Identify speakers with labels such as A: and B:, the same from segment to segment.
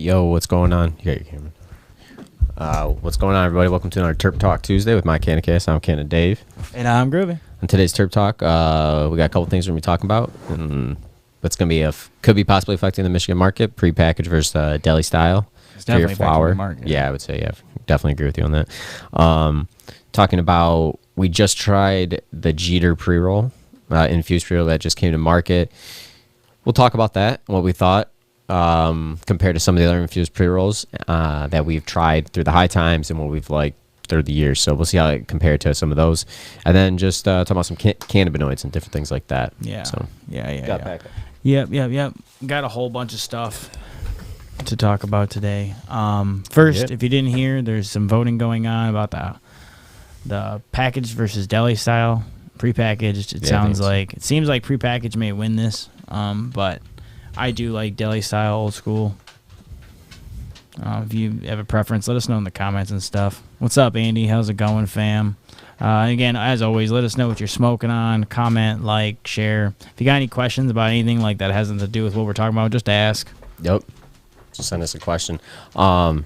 A: Yo, what's going on? You got your camera. What's going on, everybody? Welcome to our Terp Talk Tuesday with my CannaDaves. I'm CannaDave.
B: And I'm Groovee.
A: On today's Terp Talk, we got a couple things we're going to be talking about. And what's going to be could be possibly affecting the Michigan market, prepackaged versus Deli Style.
B: It's definitely
A: for your flour.
B: affecting the market.
A: Yeah, I would say, yeah. Definitely agree with you on that. Talking about, we just tried the Jeeter pre-roll, infused pre-roll that just came to market. We'll talk about that, what we thought. Compared to some of the other infused pre-rolls that we've tried through the high times and what we've liked through the years. So we'll see how it compared to some of those. And then just talk about some cannabinoids and different things like that.
B: Yeah.
A: So,
B: Yeah. Yep. Got a whole bunch of stuff to talk about today. First, if you didn't hear, there's some voting going on about the packaged versus deli style. Prepackaged, it seems like prepackaged may win this, but I do like deli style, old school. If you have a preference, let us know in the comments and stuff. What's up, Andy? How's it going, fam? Again, as always, let us know what you're smoking on. Comment, like, share. If you got any questions about anything like that has nothing to do with what we're talking about, just ask.
A: Yep. Just send us a question. But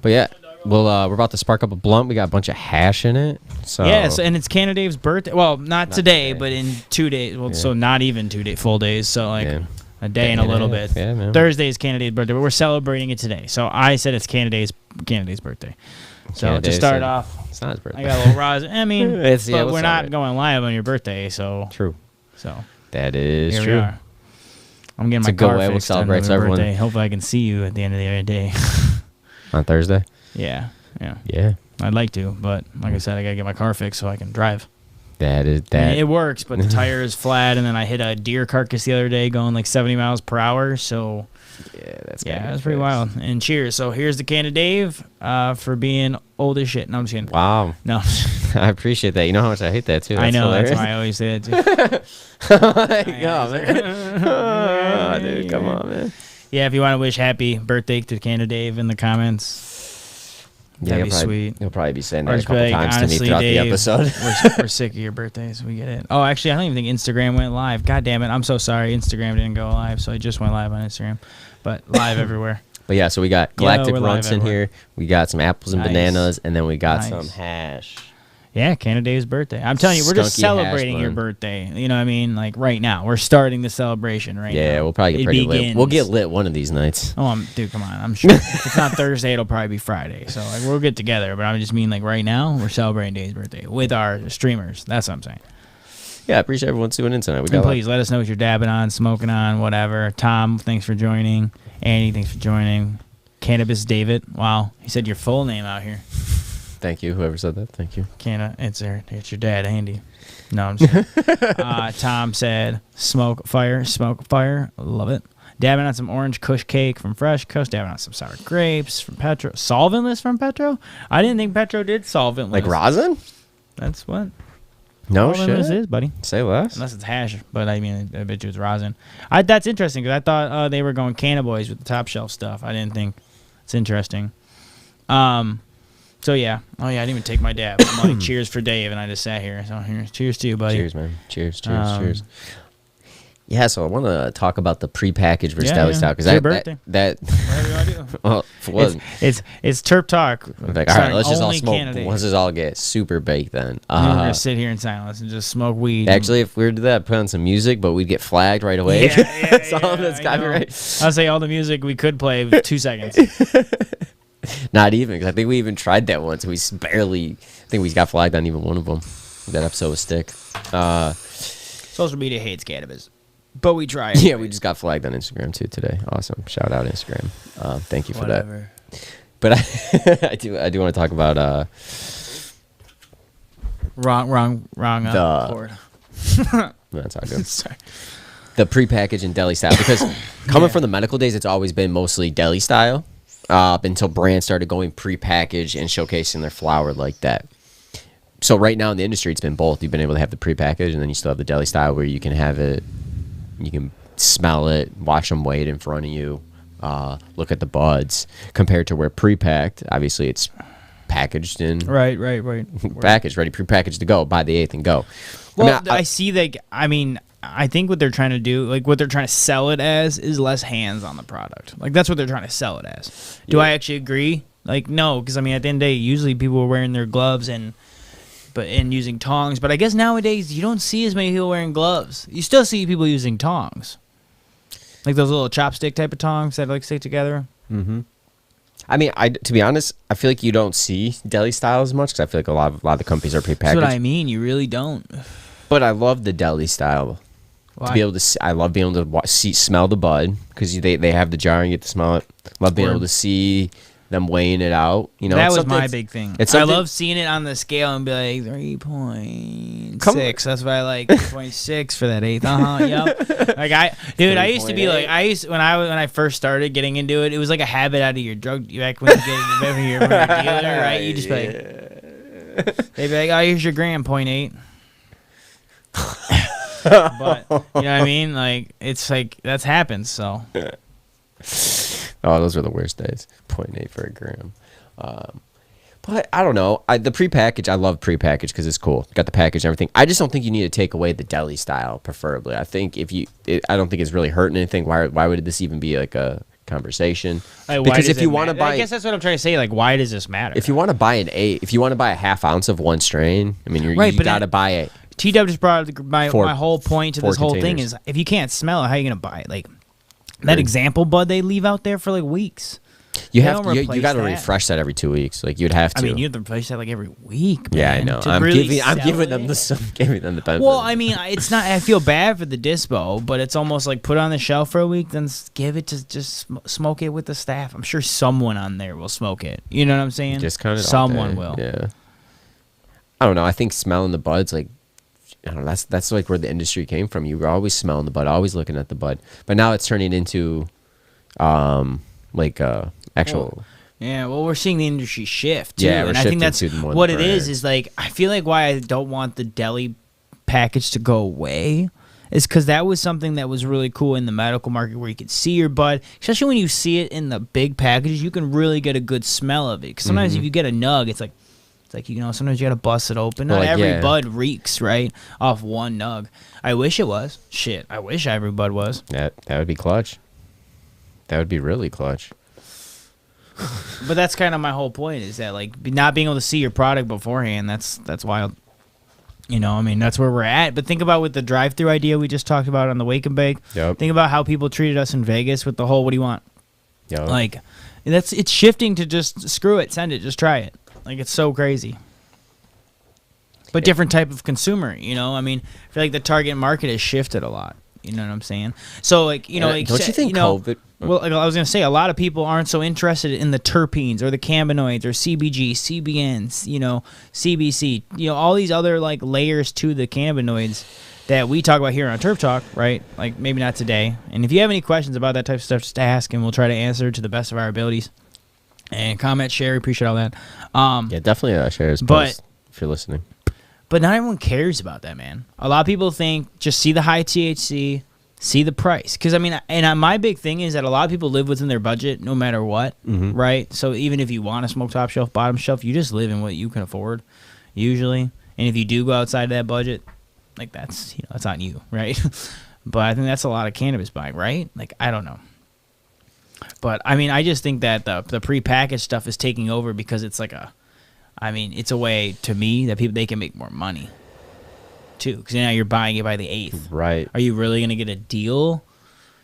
A: yeah, we're about to spark up a blunt. We got a bunch of hash in it. So
B: yes, and it's CannaDave's birthday. Well, not today, but in 2 days. Well, so not even 2 full days. So like. Yeah. A day and a little bit.
A: Yeah, man.
B: Thursday is CannaDave's birthday, but we're celebrating it today. So I said it's CannaDave's birthday. So to start off,
A: it's not his birthday.
B: I got a little rosin. I mean, but we're not
A: going
B: going live on your birthday, so
A: true.
B: So
A: that is
B: here
A: true.
B: We are. I'm getting my car fixed.
A: We'll celebrate
B: on
A: everyone.
B: Birthday. Hopefully, I can see you at the end of the day.
A: On Thursday.
B: Yeah.
A: I'd
B: like to, but like I said, I gotta get my car fixed so I can drive.
A: That is that.
B: I mean, it works, but the tire is flat, and then I hit a deer carcass the other day going like 70 miles per hour. So that's pretty wild. And cheers. So here's the CannaDave for being old as shit. No, I'm just kidding.
A: Wow.
B: No,
A: I appreciate that. You know how much I hate that too.
B: I know.
A: Hilarious.
B: That's why I always say that too.
A: Man. Dude, come on, man.
B: Yeah, if you want to wish happy birthday to CannaDave in the comments. That'd be sweet.
A: You'll probably be saying that a
B: just
A: couple times to me throughout
B: Dave,
A: the episode.
B: we're sick of your birthdays. We get it. Oh, actually, I don't even think Instagram went live. God damn it. I'm so sorry. Instagram didn't go live, so I just went live on Instagram. But live everywhere.
A: But yeah, so we got galactic runts in
B: everywhere.
A: here. We got some apples and bananas, and then we got some hash.
B: Yeah, CannaDave's birthday. I'm telling you, we're just celebrating your birthday. You know what I mean? Like right now. We're starting the celebration right now.
A: Yeah, we'll probably get pretty lit. We'll get lit one of these nights.
B: Oh, dude, come on. I'm sure. If it's not Thursday, it'll probably be Friday. So like we'll get together. But I just mean like right now, we're celebrating Dave's birthday with our streamers. That's what I'm saying.
A: Yeah, I appreciate everyone tuning in tonight.
B: And please let us know what you're dabbing on, smoking on, whatever. Tom, thanks for joining. Andy, thanks for joining. Cannabis David. Wow. He said your full name out here.
A: Thank you, whoever said that. Thank you.
B: It's your dad, Andy. No, I'm just Tom said, smoke fire. Love it. Dabbing on some orange kush cake from Fresh Coast. Dabbing on some sour grapes from Petro. Solventless from Petro? I didn't think Petro did solventless.
A: Like rosin?
B: That's what
A: no
B: solventless
A: shit
B: is, buddy.
A: Say less.
B: Unless it's hash, but I mean, I bet you it's rosin. That's interesting because I thought they were going Cannaboys with the top shelf stuff. I didn't think. It's interesting. So yeah. Oh yeah, I didn't even take my dab. I'm like, cheers for Dave, and I just sat here. So here, cheers to you, buddy.
A: Cheers, man. Cheers. Yeah, so I want to talk about the prepackaged versus deli style because
B: whatever you want to do.
A: Well,
B: it's Terp Talk.
A: Like, all right, let's just all smoke. Let's just all get super baked then.
B: We're gonna sit here in silence and just smoke weed.
A: Actually, if we were to do that, put on some music, but we'd get flagged right away. That's copyright.
B: I'll say all the music we could play 2 seconds.
A: Not even, because I think we even tried that once. I think we got flagged on even one of them. That episode was stick.
B: Social media hates cannabis, but we try.
A: Yeah, we just got flagged on Instagram too today. Awesome. Shout out Instagram. Thank you for that. But I do want to talk about
B: wrong board.
A: That's all good.
B: Sorry.
A: The prepackaged and deli style, because coming from the medical days, it's always been mostly deli style. Up until brands started going prepackaged and showcasing their flour like that. So right now in the industry, it's been both. You've been able to have the prepackaged, and then you still have the deli style where you can have it, you can smell it, watch them weigh it in front of you, look at the buds, compared to where prepacked, obviously it's packaged in.
B: Right.
A: Packaged, ready, prepackaged to go, buy the eighth and go.
B: Well, I see that. I mean, I think what they're trying to do, like what they're trying to sell it as, is less hands on the product. Like that's what they're trying to sell it as. Do I actually agree? Like no, because I mean at the end of the day, usually people are wearing their gloves and using tongs. But I guess nowadays you don't see as many people wearing gloves. You still see people using tongs, like those little chopstick type of tongs that like stick together.
A: Mm-hmm. I mean, to be honest, I feel like you don't see Deli Style as much because I feel like a lot of the companies are prepackaged.
B: That's what I mean. You really don't.
A: But I love the Deli Style.
B: Why?
A: To be able to, I love being able to smell the bud because they have the jar and you get to smell it. Love being able to see them weighing it out. You know,
B: that was my big thing.
A: I
B: love seeing it on the scale and be like 3.6. That's why I like 3.6 for that eighth. Yep. Like I used to be like when I first started getting into it. It was like a habit out of your drug. Back when you get when you're a dealer, right? You just be like, they'd be like, oh, here's your gram, 0.8. But you know what I mean? Like it's like that's happened. So.
A: Oh, those were the worst days. 0.8 for a gram. But I don't know. The prepackaged, I love prepackaged because it's cool. Got the package and everything. I just don't think you need to take away the Deli Style, preferably. I think I don't think it's really hurting anything. Why would this even be like a conversation?
B: Like,
A: because if you want to buy,
B: I guess that's what I'm trying to say. Like, why does this matter?
A: If you want to buy if you want to buy a half ounce of one strain, I mean, you got to buy it.
B: TW just brought up my whole point to this whole thing is if you can't smell it, how are you gonna buy it? Like that example bud they leave out there for like weeks. You got to refresh that every 2 weeks. Like you'd have to. I mean, you have to replace that like every week. Man,
A: yeah, I know. I'm giving them the benefit.
B: Well, I mean, it's not. I feel bad for the dispo, but it's almost like put it on the shelf for a week, then give it to just smoke it with the staff. I'm sure someone on there will smoke it. You know what I'm saying?
A: Discount it.
B: Someone will.
A: Yeah. I don't know. I think smelling the buds, like, I don't know. That's like where the industry came from. You were always smelling the bud, always looking at the bud, but now it's turning into, actual.
B: Well, we're seeing the industry shift too.
A: Yeah,
B: and I think that's what it is like I feel like why I don't want the deli package to go away is because that was something that was really cool in the medical market where you could see your bud, especially when you see it in the big packages, you can really get a good smell of it. Because sometimes if you get a nug, it's like sometimes you gotta bust it open. Not every bud reeks right off one nug. I wish it was. Shit, I wish every bud was.
A: That would be clutch. That would be really clutch.
B: But that's kind of my whole point is that like not being able to see your product beforehand. That's wild. You know, I mean that's where we're at. But think about with the drive-through idea we just talked about on the Wake and Bake.
A: Yep.
B: Think about how people treated us in Vegas with the whole "what do you want?"
A: Yep.
B: Like it's shifting to just screw it, send it, just try it. Like it's so crazy. But different type of consumer. You know, I mean, I feel like the target market has shifted a lot. You know what I'm saying? So like like
A: don't you think COVID?
B: Well, like I was gonna say, a lot of people aren't so interested in the terpenes or the cannabinoids or CBG, CBNs, CBC, all these other like layers to the cannabinoids that we talk about here on Terp Talk, right? Like maybe not today. And if you have any questions about that type of stuff, just ask, and we'll try to answer to the best of our abilities. And comment, share, appreciate all that.
A: Yeah, definitely share his post if you're listening.
B: But not everyone cares about that, man. A lot of people think just see the high THC. See the price. Because, I mean, my big thing is that a lot of people live within their budget no matter what, right? So even if you want to smoke top shelf, bottom shelf, you just live in what you can afford, usually. And if you do go outside of that budget, like that's on you, right? But I think that's a lot of cannabis buying, right? Like, I don't know. But, I mean, I just think that the prepackaged stuff is taking over because it's like it's a way, to me, that they can make more money. Too, because now you're buying it by the eighth. Right? Are you really gonna get a deal?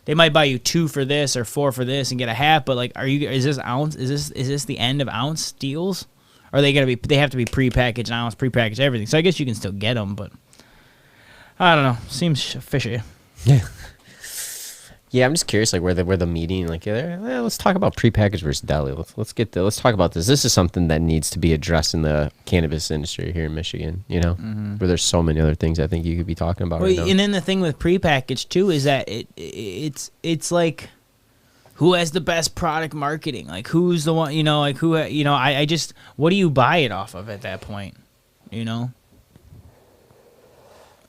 B: They might buy you 2 for this or 4 for this and get a half. But like, is this ounce? Is this the end of ounce deals? Or are they gonna be? They have to be prepackaged ounce, prepackaged everything. So I guess you can still get them, but I don't know. Seems fishy.
A: Yeah. Yeah, I'm just curious, like where the meeting, like, let's talk about prepackaged versus deli. Let's talk about this. This is something that needs to be addressed in the cannabis industry here in Michigan. Where there's so many other things I think you could be talking about right now. And
B: then the thing with prepackaged too is that it's like who has the best product marketing? Like who's the one? Like who? I just what do you buy it off of at that point?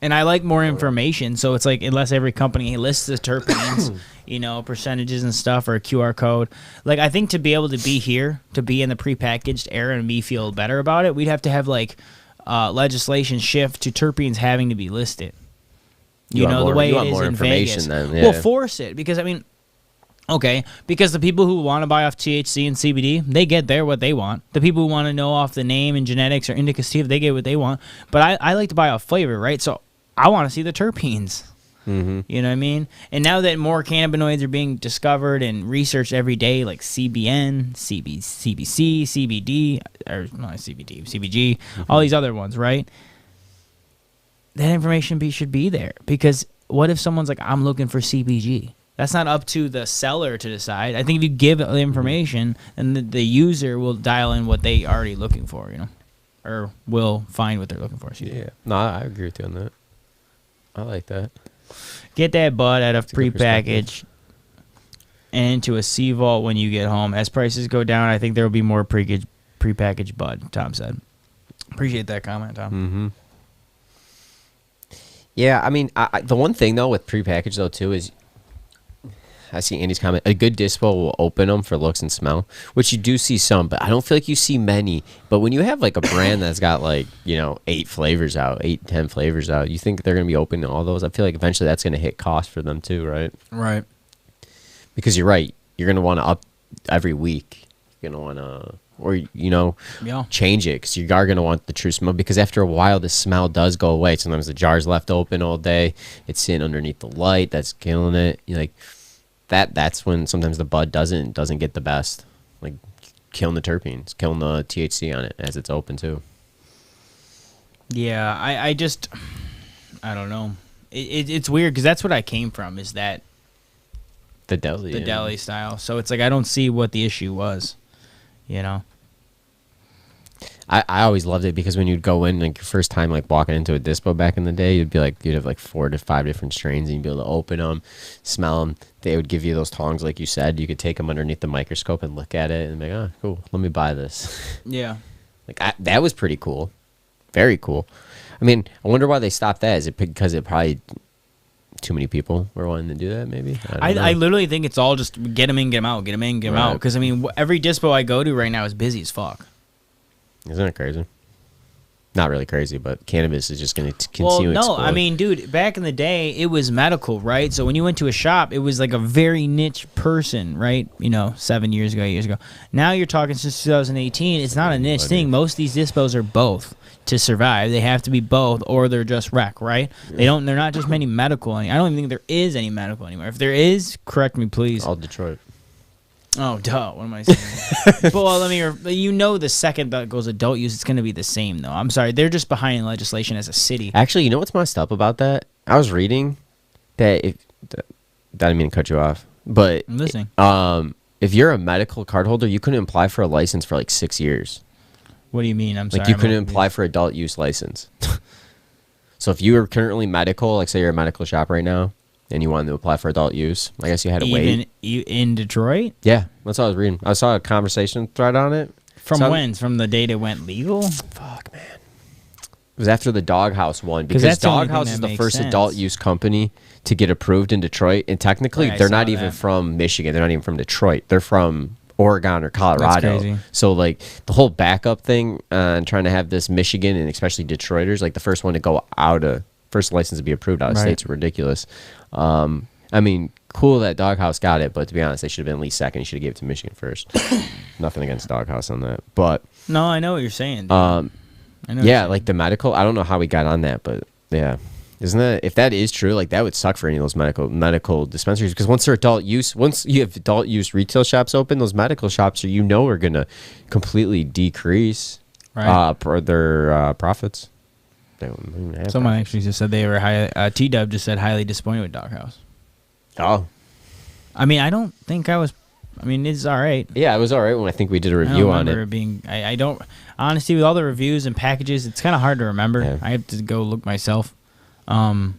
B: And I like more information, so it's like unless every company lists the terpenes, percentages and stuff, or a QR code. Like I think to be able to be here, to be in the prepackaged era, and me feel better about it, we'd have to have like legislation shift to terpenes having to be listed. You know, the way it is in Vegas.
A: Then,
B: Well, force it, because I mean, okay, because the people who want to buy off THC and CBD, they get there what they want. The people who want to know off the name and genetics or indica sativa, they get what they want. But I like to buy off flavor, right? So I want to see the terpenes.
A: Mm-hmm.
B: You know what I mean? And now that more cannabinoids are being discovered and researched every day, like CBN, CBC, CBD, or not CBD, CBG, all these other ones, right? That information should be there, because what if someone's like, I'm looking for CBG? That's not up to the seller to decide. I think if you give the information, then the user will dial in what they already looking for, you know, or will find what they're looking for.
A: Yeah, no, I agree with you on that. I like that.
B: Get that bud out of prepackaged and into a C-Vault when you get home. As prices go down, I think there will be more prepackaged bud, Tom said. Appreciate that comment, Tom.
A: Mm-hmm. Yeah, I mean, the one thing, though, with prepackaged, though, too, is I see Andy's comment, a good dispo will open them for looks and smell, which you do see some, but I don't feel like you see many. But when you have, like, a brand that's got, like, you know, 10 flavors out, you think they're going to be opening all those? I feel like eventually that's going to hit cost for them, too, right?
B: Right.
A: Because you're right. You're going to want to up every week. You're going to want to, or, you know, change it, because you are going to want the true smell, because after a while the smell does go away. Sometimes the jar's left open all day. It's sitting underneath the light. That's killing it. You're like, that's when sometimes the bud doesn't get the best, like killing the terpenes, killing the THC on it as it's open too.
B: Yeah, I don't know. It's weird, because that's what I came from, is that
A: the deli
B: style. So it's like I don't see what the issue was, you know.
A: I always loved it, because when you'd go in, like, your first time, like, walking into a dispo back in the day, you'd have like 4 to 5 different strains, and you'd be able to open them, smell them. They would give you those tongs, like you said. You could take them underneath the microscope and look at it and be like, oh, cool, let me buy this.
B: Yeah.
A: Like, that was pretty cool. Very cool. I mean, I wonder why they stopped that. Is it because it probably too many people were wanting to do that, maybe?
B: I literally think it's all just get them in, get them out, get them in, get them out. Because, I mean, every dispo I go to right now is busy as fuck.
A: Isn't it crazy? Not really crazy, but cannabis is just going to continue to explode.
B: I mean, dude, back in the day, it was medical, right? So when you went to a shop, it was like a very niche person, right? You know, 7 years ago, 8 years ago. Now you're talking since 2018, it's not a niche thing. Most of these dispos are both to survive. They have to be both, or they're just rec, right? Yeah. They're not just many medical. I don't even think there is any medical anymore. If there is, correct me, please.
A: All Detroit.
B: Oh, duh. What am I saying? Well, you know, the second that goes adult use, it's going to be the same, though. I'm sorry. They're just behind in legislation as a city.
A: Actually, you know what's messed up about that? I was reading that I didn't mean to cut you off, but
B: I'm listening.
A: If you're a medical card holder, you couldn't apply for a license for like 6 years.
B: What do you mean? I'm sorry.
A: Like, you couldn't apply for adult use license. So if you are currently medical, like say you're a medical shop right now, and you wanted to apply for adult use, I guess you had to wait.
B: In Detroit?
A: Yeah, that's what I was reading. I saw a conversation thread on it.
B: From when? From the date it went legal?
A: Fuck, man. It was after the Doghouse one, because Doghouse is the first adult use company to get approved in Detroit, and technically they're not even from Michigan. They're not even from Detroit. They're from Oregon or Colorado.
B: That's crazy.
A: So like the whole backup thing and trying to have this Michigan and especially Detroiters, like the first one to go out of first license to be approved out of state's ridiculous. I mean, cool that Doghouse got it, but to be honest, they should have been at least second. You should have gave it to Michigan first. Nothing against Doghouse on that, but
B: no, I know what you're saying.
A: Yeah, like the medical. I don't know how we got on that, but yeah, isn't that, if that is true, like that would suck for any of those medical dispensaries, because once they're adult use, once you have adult use retail shops open, those medical shops are gonna completely decrease their profits.
B: Someone actually just said they were T-Dub just said highly disappointed with Doghouse.
A: Oh,
B: I mean, I don't think I was. I mean, it's all right.
A: Yeah, it was all right when I think we did a review on it.
B: I don't, honestly, with all the reviews and packages, it's kind of hard to remember. Yeah. I have to go look myself. I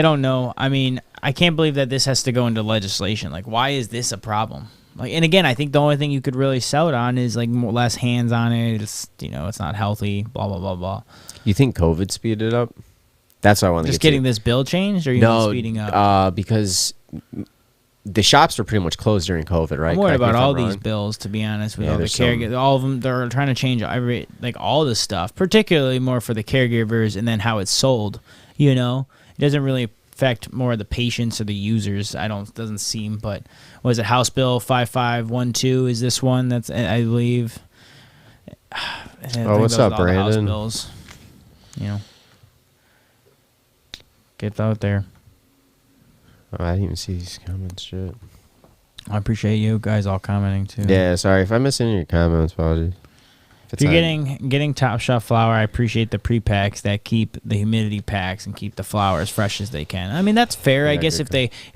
B: don't know. I mean, I can't believe that this has to go into legislation. Like, why is this a problem? Like, and again, I think the only thing you could really sell it on is like less hands on it. It's, it's not healthy. Blah blah blah blah.
A: You think COVID speeded it up? That's what I want to
B: just getting this bill changed, or speeding up?
A: Because the shops were pretty much closed during COVID, right?
B: I'm worried
A: Correct me
B: about
A: if I'm
B: all
A: wrong.
B: these bills, to be honest, with
A: Yeah,
B: all the
A: there's some-
B: caregivers. All of them, they're trying to change all this stuff, particularly more for the caregivers and then how it's sold. You know, it doesn't really affect more of the patients or the users. Doesn't seem, but was it House Bill 5512? Is this one that's, I believe?
A: What's up, Brandon?
B: House bills, you know, get out there.
A: Oh, I didn't even see these comments. Shit.
B: I appreciate you guys all commenting too.
A: Yeah, sorry if I missed any of your comments, apologies.
B: If you're getting Top Shelf flower, I appreciate the pre-packs that keep the humidity packs and keep the flower as fresh as they can. I mean, that's fair. I guess if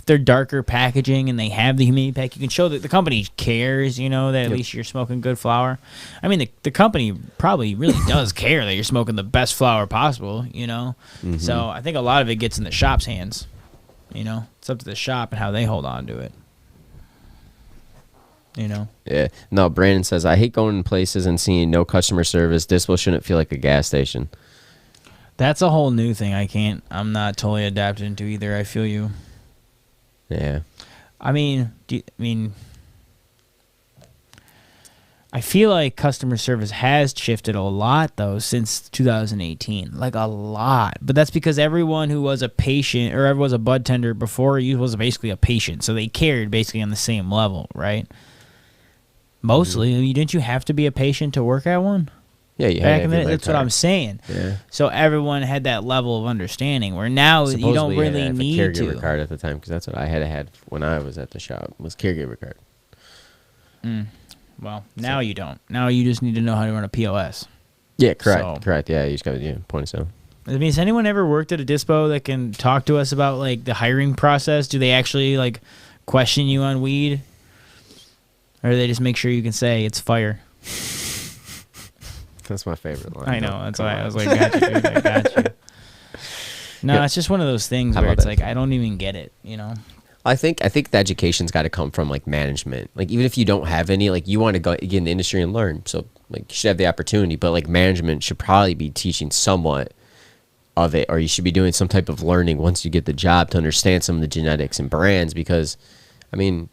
B: they're darker packaging and they have the humidity pack, you can show that the company cares, you know, that at least you're smoking good flower. I mean, the company probably really does care that you're smoking the best flower possible, you know.
A: Mm-hmm.
B: So I think a lot of it gets in the shop's hands, you know. It's up to the shop and how they hold on to it. You know?
A: Yeah. No, Brandon says, I hate going in places and seeing no customer service. Dispo shouldn't feel like a gas station.
B: That's a whole new thing I'm not totally adapted into either. I feel you.
A: Yeah.
B: I mean, I feel like customer service has shifted a lot, though, since 2018. Like, a lot. But that's because everyone who was a patient or ever was a bud tender before you was basically a patient. So they cared basically on the same level, right? Mostly. I mean, didn't you have to be a patient to work at one?
A: Yeah, you
B: Back in the day, that's what I'm saying.
A: Yeah.
B: So everyone had that level of understanding where now you don't really need
A: a caregiver
B: to.
A: card at the time because that's what I had when I was at the shop was caregiver card.
B: Well, now you don't. Now you just need to know how to run a POS.
A: Yeah, correct.
B: So-
A: Correct. Yeah, you just got to point of sale.
B: I mean, has anyone ever worked at a dispo that can talk to us about like the hiring process? Do they actually like question you on weed? Or do they just make sure you can say it's fire?
A: That's my favorite line.
B: I know. That's why I was like, got you, dude. I got you. No,
A: Yeah.
B: It's just one of those things
A: How
B: where
A: about
B: it's
A: that?
B: like, I don't even get it, you know?
A: I think the education's got to come from like management. Like even if you don't have any, like you want to get in the industry and learn, so like you should have the opportunity. But like management should probably be teaching somewhat of it, or you should be doing some type of learning once you get the job to understand some of the genetics and brands. Because, I mean,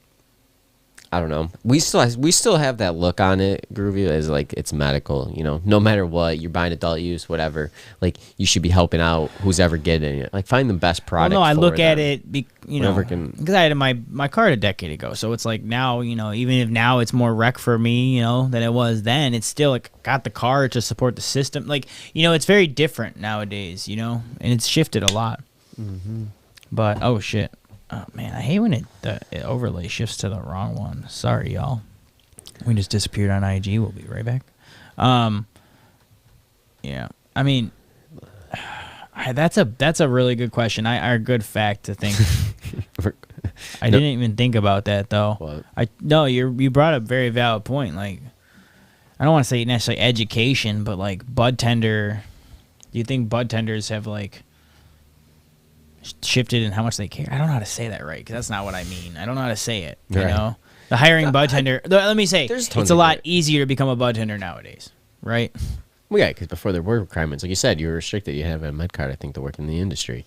A: I don't know. We still have that look on it, Groovee, as like it's medical. You know, no matter what, you're buying adult use, whatever. Like you should be helping out who's ever getting it. Like find the best product.
B: Well, no, I
A: for
B: look at
A: them.
B: it, because I had my card a decade ago. So it's like now, you know, even if now it's more rec for me, you know, than it was then, it's still like got the card to support the system. Like, you know, it's very different nowadays, you know, and it's shifted a lot. Mm-hmm. But, oh, shit. Oh, man, I hate when it overlay shifts to the wrong one. Sorry, y'all. We just disappeared on IG. We'll be right back. Yeah. I mean, that's a really good question. A good fact to think. I didn't even think about that though.
A: What?
B: You brought up a very valid point. Like, I don't want to say necessarily education, but like bud tender. Do you think bud tenders have like shifted in how much they care? I don't know how to say that right because that's not what I mean. I don't know how to say it. You know, the hiring bud tender. Let me say, it's a lot easier to become a bud tender nowadays, right?
A: Well, yeah, because before there were requirements, like you said, you were restricted. You had to have a med card, I think, to work in the industry.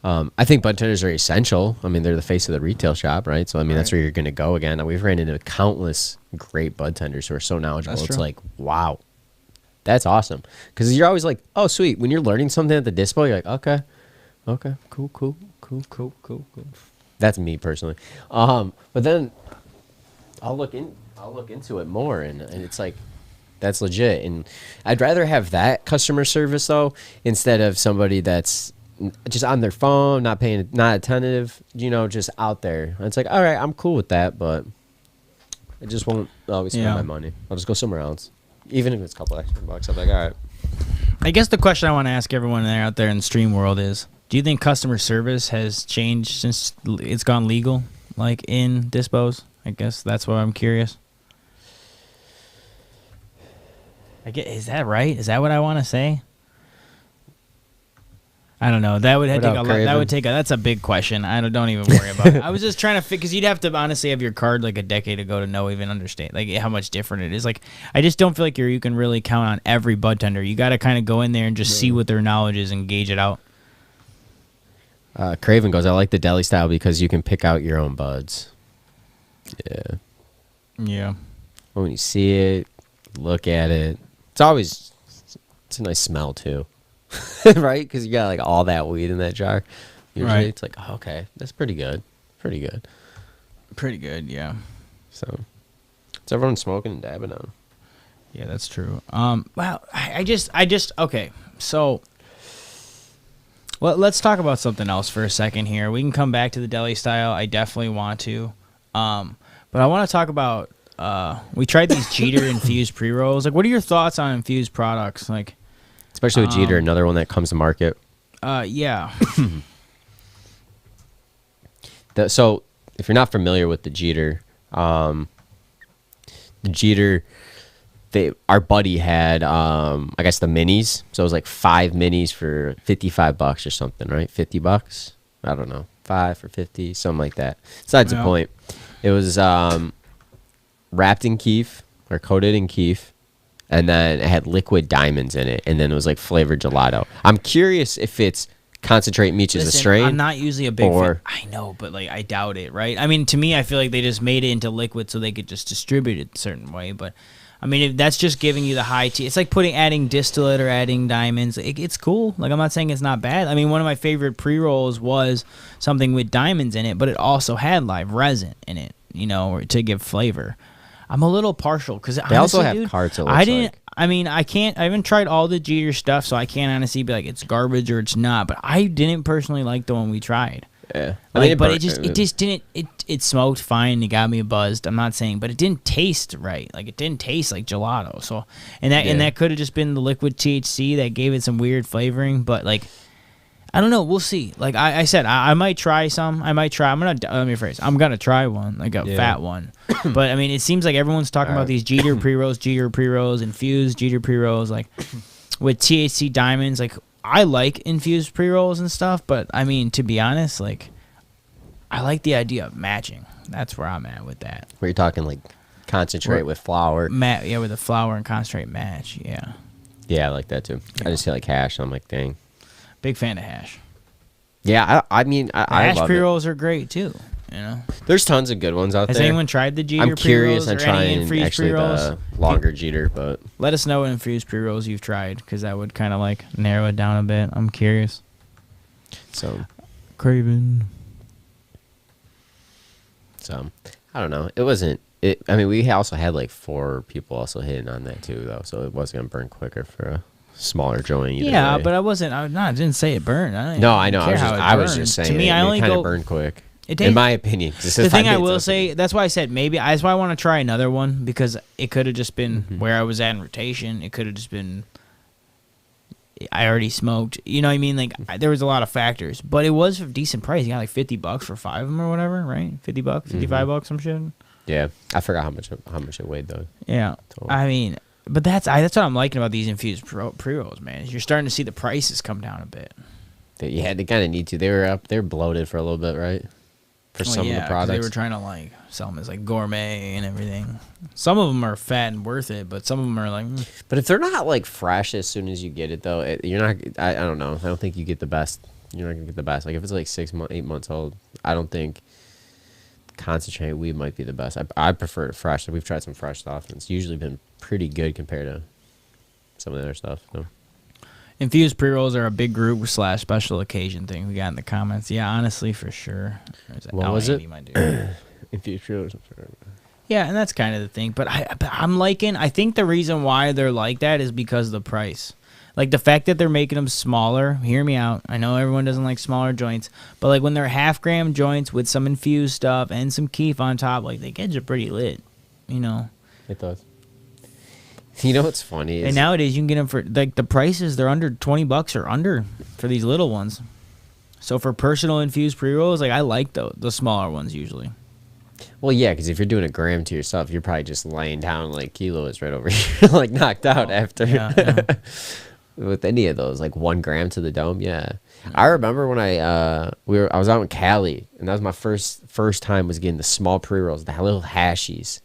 A: I think bud tenders are essential. I mean, they're the face of the retail shop, right? So, I mean, that's where you're going to go again. We've ran into countless great bud tenders who are so knowledgeable. It's like, wow, that's awesome. Because you're always like, oh, sweet. When you're learning something at the dispo, you're like, okay, cool. That's me personally. But then I'll look into it more, and it's like, that's legit. And I'd rather have that customer service though, instead of somebody that's just on their phone, not attentive, you know, just out there. It's like, all right, I'm cool with that, but I just won't always spend my money. I'll just go somewhere else, even if it's a couple extra bucks. I'm like, all right.
B: I guess the question I want to ask everyone out there in the stream world is, do you think customer service has changed since it's gone legal, like in dispos? I guess that's what I'm curious. Is that right? Is that what I want to say? I don't know. That would take a lot. That's a big question. Don't even worry about it. I was just trying to because you'd have to honestly have your card like a decade ago to know even understand like how much different it is. Like I just don't feel like you can really count on every bud tender. You got to kind of go in there and just see what their knowledge is and gauge it out.
A: Craven goes, I like the Deli Style because you can pick out your own buds. Yeah.
B: Yeah.
A: When you see it, look at it. It's a nice smell too, right? Because you got like all that weed in that jar. Usually,
B: Right.
A: it's like, oh, okay, that's pretty good. Pretty good.
B: Pretty good, yeah.
A: So, it's everyone smoking and dabbing on.
B: Yeah, that's true. Wow, I just okay. So, well, let's talk about something else for a second here. We can come back to the Deli Style. I definitely want to. But I want to talk about. We tried these Jeeter infused pre rolls. Like, what are your thoughts on infused products? Like,
A: Especially with Jeeter, another one that comes to market.
B: Yeah.
A: So, if you're not familiar with the Jeeter, our buddy had, I guess the minis. So it was like 5 minis for $55 or something, right? $50. I don't know, 5 for 50, something like that. Besides the point, it was wrapped in keef or coated in keef, and then it had liquid diamonds in it, and then it was like flavored gelato. I'm curious if it's concentrate meats is a strain.
B: I'm not usually a big fan. I know, but like I doubt it, right? I mean, to me, I feel like they just made it into liquid so they could just distribute it a certain way. But I mean, if that's just giving you the high tea. It's like adding distillate or adding diamonds. It's cool. Like, I'm not saying it's not bad. I mean, one of my favorite pre-rolls was something with diamonds in it, but it also had live resin in it, you know, to give flavor. I'm a little partial because
A: they also have carts.
B: I mean, I haven't tried all the Jeeter stuff, so I can't honestly be like it's garbage or it's not. But I didn't personally like the one we tried.
A: Yeah,
B: it just didn't. It smoked fine. It got me buzzed. I'm not saying, but it didn't taste right. Like, it didn't taste like gelato. So, and that could have just been the liquid THC that gave it some weird flavoring. But like, I don't know. We'll see. Like I said, I might try some. I'm gonna try one, like a fat one. But I mean, it seems like everyone's talking about these Jeeter pre-rolls, infused Jeeter pre-rolls, like with THC diamonds. Like, I like infused pre-rolls and stuff, but I mean, to be honest, like, I like the idea of matching. That's where I'm at with that.
A: Where you're talking like concentrate with flour.
B: With the flour and concentrate match. Yeah.
A: Yeah, I like that too. Yeah. I just feel like hash. I'm like, dang.
B: Big fan of hash.
A: Yeah, I mean, I
B: hash
A: love
B: pre-rolls are great too. You know,
A: there's tons of good ones out there.
B: Has anyone tried the Jeeter
A: I'm curious
B: pre-rolls
A: on trying actually
B: pre-rolls?
A: the longer Jeeter, but
B: let us know what infused pre-rolls you've tried, because that would kind of like narrow it down a bit. I'm curious.
A: So,
B: Craven.
A: So, I don't know. It wasn't. I mean, we also had like 4 people also hitting on that too, though. So it was gonna burn quicker for a smaller joint.
B: Yeah, but I didn't say it burned. I
A: know. I was just saying.
B: To me, I only
A: kind
B: go
A: of burned quick. In my opinion.
B: The thing I will say, that's why I said maybe. That's why I want to try another one, because it could have just been where I was at in rotation. It could have just been I already smoked. You know what I mean? Like, there was a lot of factors, but it was a decent price. You got like $50 for 5 of them or whatever, right? $50, $55, some shit.
A: Yeah, I forgot how much it weighed though.
B: Yeah, total. I mean, but that's what I'm liking about these infused pre-rolls, man. Is you're starting to see the prices come down a bit.
A: Yeah, they kind of need to. They were bloated for a little bit, right? For some of the products,
B: they were trying to like sell them as like gourmet and everything. Some of them are fat and worth it, but some of them are like.
A: But if they're not like fresh as soon as you get it, though, you're not. I don't know. I don't think you get the best. You're not gonna get the best. Like if it's like 8 months old, I don't think concentrated weed might be the best. I prefer it fresh. We've tried some fresh stuff, and it's usually been pretty good compared to some of the other stuff. So.
B: Infused pre-rolls are a big group / special occasion thing we got in the comments. Yeah, honestly, for sure.
A: What was it? Infused pre-rolls.
B: Yeah, and that's kind of the thing. But I'm liking. I think the reason why they're like that is because of the price. Like the fact that they're making them smaller. Hear me out. I know everyone doesn't like smaller joints, but like when they're 0.5 gram joints with some infused stuff and some keef on top, like they get you pretty lit. You know.
A: It does. You know what's funny is,
B: and nowadays you can get them for like the prices. They're under $20 or under for these little ones. So for personal infused pre-rolls, like I like the smaller ones usually.
A: Well, yeah, because if you're doing a gram to yourself, you're probably just laying down like kilos right over here, like knocked out after.
B: Yeah.
A: With any of those, like 1 gram to the dome, yeah. I remember when I was out in Cali, and that was my first time was getting the small pre-rolls, the little hashies.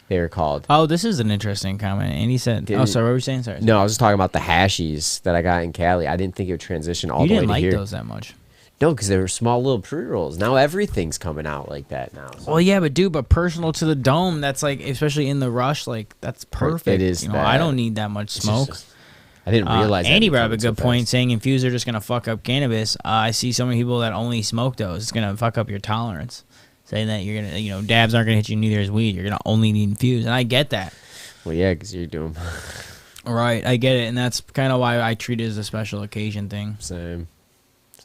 A: They were called.
B: Oh, this is an interesting comment. And he said, sorry, what were you saying? Sorry.
A: No, I was just talking about the hashies that I got in Cali. I didn't think it would transition all the way to here.
B: You didn't like those that much.
A: No, because they were small little pre-rolls. Now everything's coming out like that now. So.
B: Well, yeah, but personal to the dome, that's like, especially in the rush, like that's perfect.
A: It is.
B: I don't need that much smoke.
A: I didn't realize.
B: Andy brought up a good point saying Infused are just gonna fuck up cannabis. I see so many people that only smoke those. It's gonna fuck up your tolerance. Saying that you're gonna, dabs aren't gonna hit you neither as weed. You're gonna only need Infused, and I get that.
A: Well, yeah, because you're doing.
B: Right, I get it, and that's kind of why I treat it as a special occasion thing.
A: Same.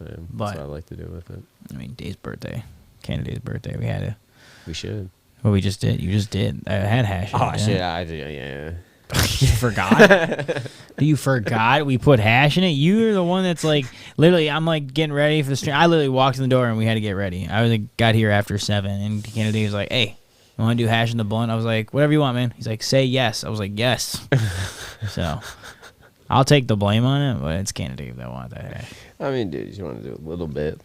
B: But
A: that's what I like to do with it.
B: I mean, Dave's birthday, CannaDave's birthday. We had to.
A: We should.
B: Well, we just did. You just did. I had hash.
A: Oh shit! I did. Yeah.
B: You forgot? You forgot we put hash in it? You're the one that's like, literally, I'm like getting ready for the stream. I literally walked in the door and we had to get ready. I was like, got here after 7, and CannaDave was like, hey, you want to do hash in the blunt? I was like, whatever you want, man. He's like, say yes. I was like, yes. So, I'll take the blame on it, but it's CannaDave that wanted that hash.
A: I mean, dude, you want to do a little bit,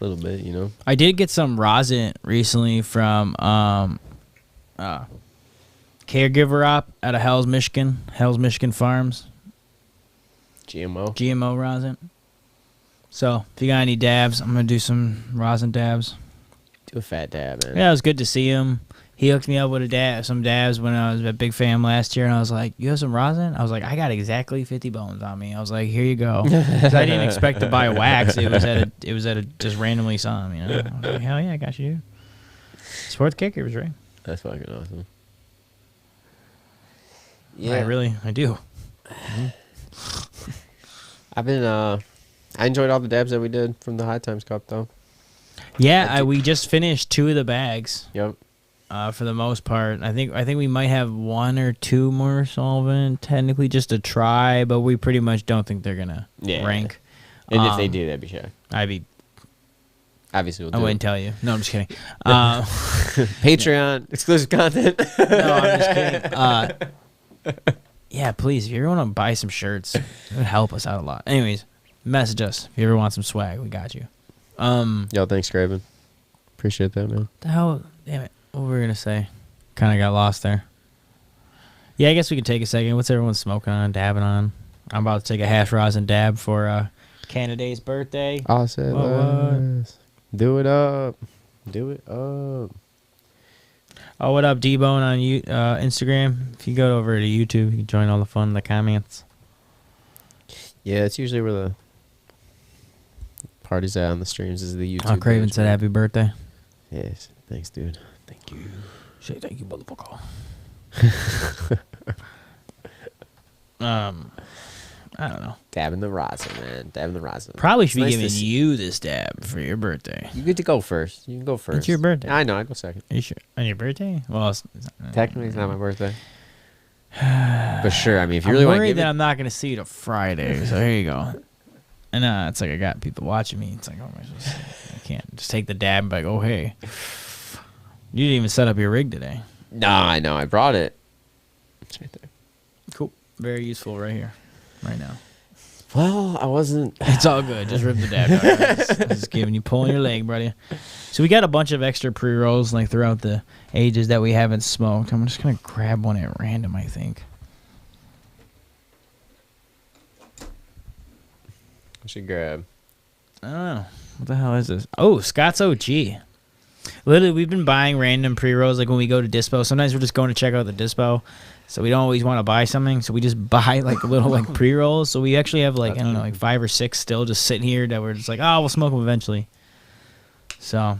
B: I did get some rosin recently from Caregiver Op out of Hell's Michigan Farms. GMO rosin. So, if you got any dabs, I'm going to do some rosin dabs.
A: Do a fat dab, man.
B: Yeah, it was good to see him. He hooked me up with some dabs when I was at Big Fam last year, and I was like, you have some rosin? I was like, I got exactly 50 bones on me. I was like, here you go. Because I didn't expect to buy wax. It was at a just randomly saw him, I was like, hell yeah, I got you, dude. Support the kickers, right?
A: That's fucking awesome.
B: Yeah. I do.
A: I've been, I enjoyed all the dabs that we did from the High Times Cup, though.
B: Yeah, we just finished 2 of the bags.
A: Yep.
B: For the most part, I think we might have 1 or 2 more solvent, technically just to try, but we pretty much don't think they're gonna rank.
A: And if they do, that'd be shy. Obviously,
B: I wouldn't tell you. No, I'm just kidding.
A: Patreon exclusive content.
B: No, I'm just kidding. Yeah, please, if you ever want to buy some shirts, it would help us out a lot. Anyways, message us if you ever want some swag. We got you.
A: Yo, thanks, Craven. Appreciate that, man.
B: The hell, damn it. What were we gonna say? Kind of got lost there. Yeah, I guess we could take a second. What's everyone smoking on, dabbing on? I'm about to take a hash rosin dab for CannaDave's birthday.
A: Awesome. Do it up.
B: Oh, what up, D-Bone on Instagram? If you go over to YouTube, you can join all the fun in the comments.
A: Yeah, it's usually where the party's at on the streams is the YouTube.
B: Craven said happy birthday.
A: Yes, thanks, dude. Thank you.
B: Say thank you, motherfucker. I don't know.
A: Dabbing the rosin, man. Dabbing the rosin.
B: Probably should be giving you this dab for your birthday.
A: You get to go first. You can go first.
B: It's your birthday.
A: I know. I go second.
B: Are you sure? On your birthday? Well,
A: technically, it's not my birthday. But sure, I mean, if you really want to
B: worried
A: give
B: that I'm not going to see you till Friday, so here you go. And it's like I got people watching me. It's like, oh, I can't just take the dab and be like, oh, hey. You didn't even set up your rig today.
A: No, I know. I brought it. It's right there.
B: Cool. Very useful right here, right now.
A: Well, I wasn't.
B: It's all good. Just rip the dab out. Just giving you, pulling your leg, buddy. So we got a bunch of extra pre-rolls like throughout the ages that we haven't smoked. I'm just going to grab one at random, I think.
A: I should grab.
B: I don't know. What the hell is this? Oh, Scott's OG. Literally, we've been buying random pre-rolls. Like when we go to Dispo, sometimes we're just going to check out the Dispo. So we don't always want to buy something. So we just buy like little like pre-rolls. So we actually have like, I don't know, like 5 or 6 still just sitting here that we're just like, oh, we'll smoke them eventually. So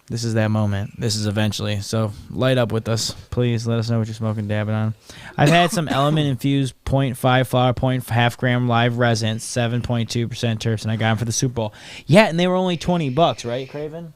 B: this is that moment. This is eventually. So light up with us. Please let us know what you're smoking, dabbing on. I've had some Element Infused 0.5 flower, 0.5 gram live resin, 7.2% terps, and I got them for the Super Bowl. Yeah, and they were only $20, right, Craven?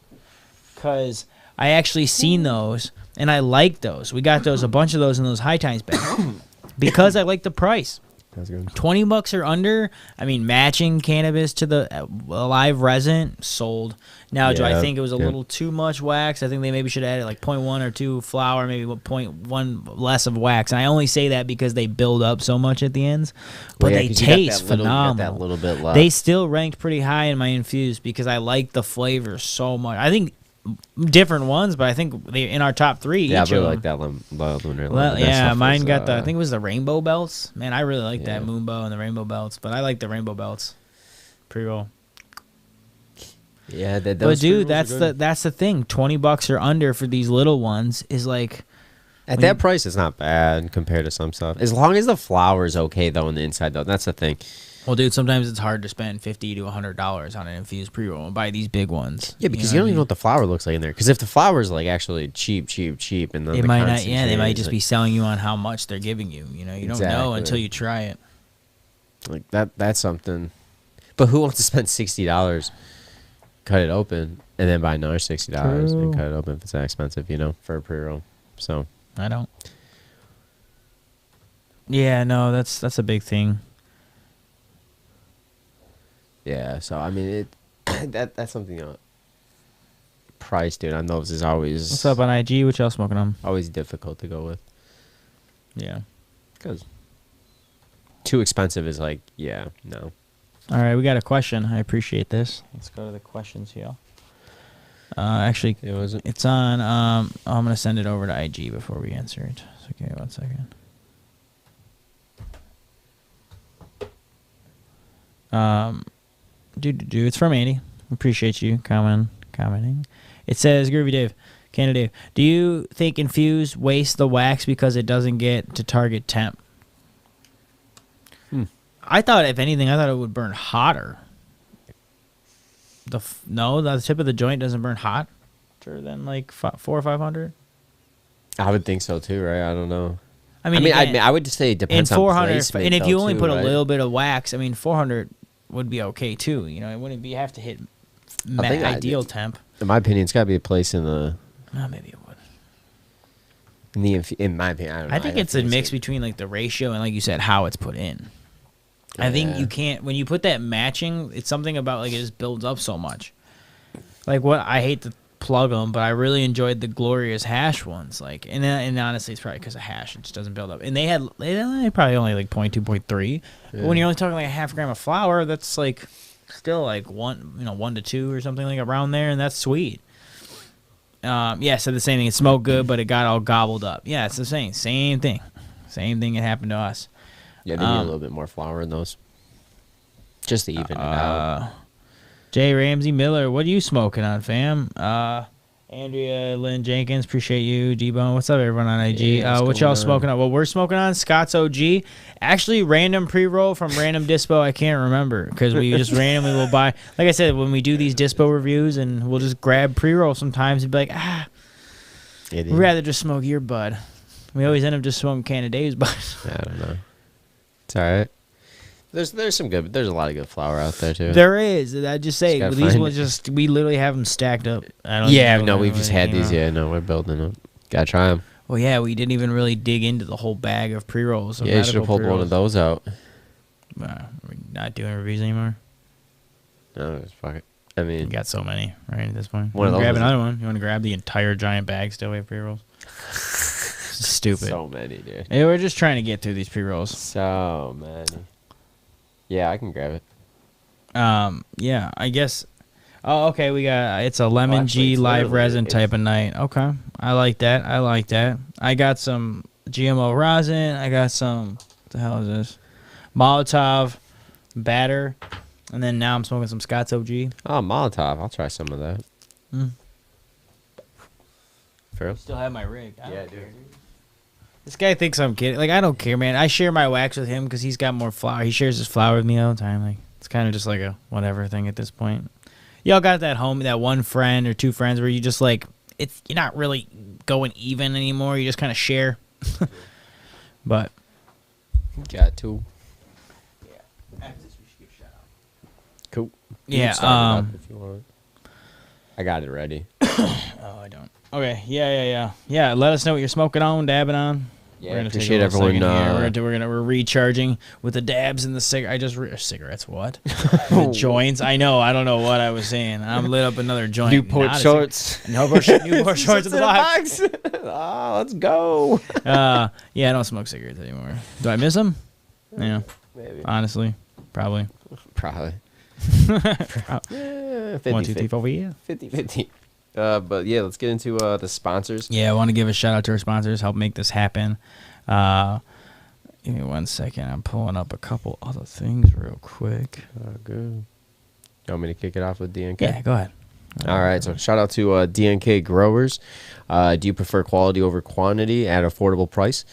B: Because I actually seen those, and I like those. We got those, a bunch of those in those High Times bags because I like the price.
A: That's good.
B: $20 or under. I mean, matching cannabis to the live resin sold. Now, do I think it was a little too much wax? I think they maybe should have added like 0.1 or 2 flour, maybe 0.1 less of wax. And I only say that because they build up so much at the ends, but they taste phenomenal.
A: That little bit left.
B: They still ranked pretty high in my Infused because I like the flavor so much. I think different ones, but I think they in our top 3.
A: Yeah, I really like that lunar.
B: Well, yeah, mine got the. I think it was the rainbow belts. Man, I really like that Moonbow and the rainbow belts. But I like the rainbow belts pre-roll.
A: Yeah,
B: but dude, that's the thing. $20 or under for these little ones is like.
A: At that price, it's not bad compared to some stuff. As long as the flower's okay, though, on the inside, though. That's the thing.
B: Well, dude, sometimes it's hard to spend $50 to $100 on an infused pre-roll and buy these big ones.
A: Yeah, because you don't even know what the flower looks like in there. Because if the flower's, like, actually cheap, and then
B: it might not, they might just be selling you on how much they're giving you. You know, you don't know until you try it.
A: Like, that's something. But who wants to spend $60, cut it open, and then buy another $60 and cut it open if it's that expensive, you know, for a pre-roll? So...
B: I don't. Yeah, no, that's a big thing.
A: Yeah, so I mean that's something price, dude, on those is always.
B: What's up on IG? What y'all smoking on?
A: Always difficult to go with.
B: Yeah,
A: because too expensive is like no.
B: All right, we got a question. I appreciate this. Let's go to the questions here. Actually, it's on. I'm gonna send it over to IG before we answer it. So give me 1 second. It's from Andy. Appreciate you commenting. It says, Groovy Dave, CannaDave, do you think Infused wastes the wax because it doesn't get to target temp? I thought, if anything, it would burn hotter. The tip of the joint doesn't burn hotter than like 400 or 500.
A: I would think so too, right? I don't know.
B: I mean,
A: I would just say it depends on placement.
B: And if you only put a little bit of wax, 400 would be okay too. You know, it wouldn't have to hit ideal temp.
A: In my opinion, it's got to be a place in the.
B: Well, maybe it would.
A: In my opinion, I don't know.
B: I think it's a mix between like the ratio and, like you said, how it's put in. Yeah. I think you can't, when you put that matching, it's something about like it just builds up so much. Like I hate to plug them, but I really enjoyed the Glorious Hash ones. Like, and honestly, it's probably because of hash, it just doesn't build up. And they probably only like 0.2, 0.3. Yeah. But when you're only talking like a half gram of flour, that's like still like 1 to 2 or something like around there, and that's sweet. So the same thing. It smoked good, but it got all gobbled up. Yeah, it's the same thing. Same thing that happened to us.
A: Yeah, they need a little bit more flour in those. Just to even it out.
B: Jay Ramsey Miller, what are you smoking on, fam? Andrea Lynn Jenkins, appreciate you. D-Bone, what's up, everyone on IG? Yeah, what y'all smoking on? Well, we're smoking on Scott's OG. Actually, random pre-roll from random dispo. I can't remember because we just randomly will buy. Like I said, when we do these dispo reviews, and we'll just grab pre-roll sometimes and be like, we'd rather just smoke your bud. We always end up just smoking CannaDaves bud.
A: I don't know. It's all right. There's some good. There's a lot of good flour out there too.
B: There is. I just say these ones we literally have them stacked up.
A: We've just had these. Yeah, no, we're building them. Gotta try them.
B: Well, yeah, we didn't even really dig into the whole bag of pre-rolls.
A: Yeah, you should have pulled one of those out.
B: We're not doing reviews anymore.
A: No, just fuck it. I mean,
B: you got so many right at this point.
A: One of those.
B: Grab another one. You want to grab the entire giant bag still? We have pre-rolls. Stupid.
A: So many, dude.
B: Hey, we're just trying to get through these pre-rolls.
A: So many. Yeah, I can grab it.
B: Yeah, I guess. Oh, okay. It's a lemon G live resin type of night. Okay, I like that. I got some GMO rosin. I got some. What the hell is this? Molotov batter, and then now I'm smoking some Scott's OG.
A: Oh, Molotov. I'll try some of that. For real?
B: Still have my rig.
A: Yeah, dude.
B: This guy thinks I'm kidding. Like, I don't care, man. I share my wax with him because he's got more flour. He shares his flour with me all the time. Like, it's kind of just like a whatever thing at this point. Y'all got that one friend or two friends where you just like you're not really going even anymore. You just kind of share. But
A: got two.
B: Yeah. After this, we should give a shout out.
A: Cool.
B: Yeah.
A: If you want. I got it ready.
B: Oh, I don't. Okay, yeah. Let us know what you're smoking on, dabbing on.
A: Yeah, appreciate everyone.
B: We're recharging with the dabs and the cigarettes. What? The joints. I know. I don't know what I was saying. I'm lit up another joint.
A: Newport shorts.
B: Newport shorts in the box.
A: Let's go.
B: Yeah, I don't smoke cigarettes anymore. Do I miss them? Yeah,
A: maybe.
B: Honestly, probably.
A: 50,
B: 1, 2, 3, 4, yeah.
A: 50-50. But yeah, let's get into the sponsors.
B: Yeah, I want to give a shout out to our sponsors. Help make this happen. Give me 1 second. I'm pulling up a couple other things real quick.
A: Good. You want me to kick it off with DNK?
B: Yeah, go ahead.
A: All right, so shout out to DNK Growers. Do you prefer quality over quantity at affordable price?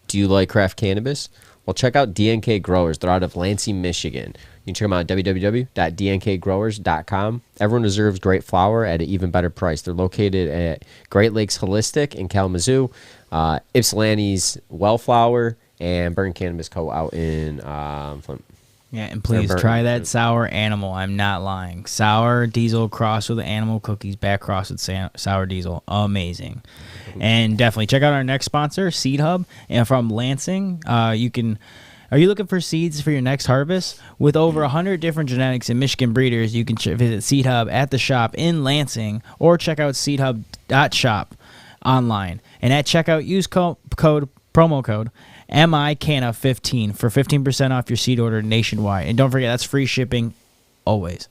A: Do you like craft cannabis? Well, check out DNK Growers. They're out of Lansing, Michigan. You can check them out at www.dnkgrowers.com. Everyone deserves great flower at an even better price. They're located at Great Lakes Holistic in Kalamazoo, Ypsilanti's Wellflower, and Burn Cannabis Co. out in Flint.
B: Yeah, and please try that sour animal. I'm not lying. Sour diesel crossed with animal cookies, back crossed with sour diesel. Amazing. And definitely check out our next sponsor, Seed Hub, and from Lansing. Are you looking for seeds for your next harvest? With over 100 different genetics and Michigan breeders, you can visit Seed Hub at the shop in Lansing or check out seedhub.shop online. And at checkout, use promo code MICANNA15 for 15% off your seed order nationwide. And don't forget, that's free shipping always.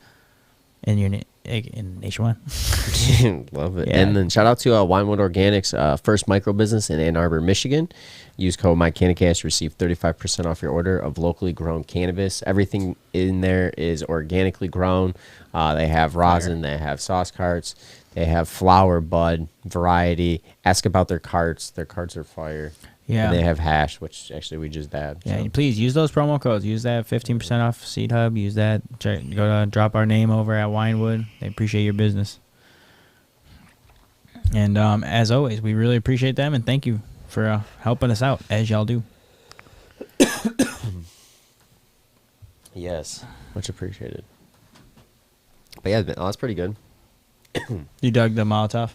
B: In your nationwide.
A: Love it. Yeah. And then shout out to Winewood Organics, first micro business in Ann Arbor, Michigan. Use code MyCannaCast to receive 35% off your order of locally grown cannabis. Everything in there is organically grown. They have rosin, they have sauce carts, they have flower bud variety. Ask about their carts. Their carts are fire. Yeah, and they have hash, which actually we just dabbed.
B: Yeah, so. Please use those promo codes. Use that 15% off Seed Hub. Use that. Go to drop our name over at Winewood. They appreciate your business. And as always, we really appreciate them and thank you for helping us out as y'all do.
A: Yes, much appreciated. But yeah, that's pretty good.
B: You dug the Molotov?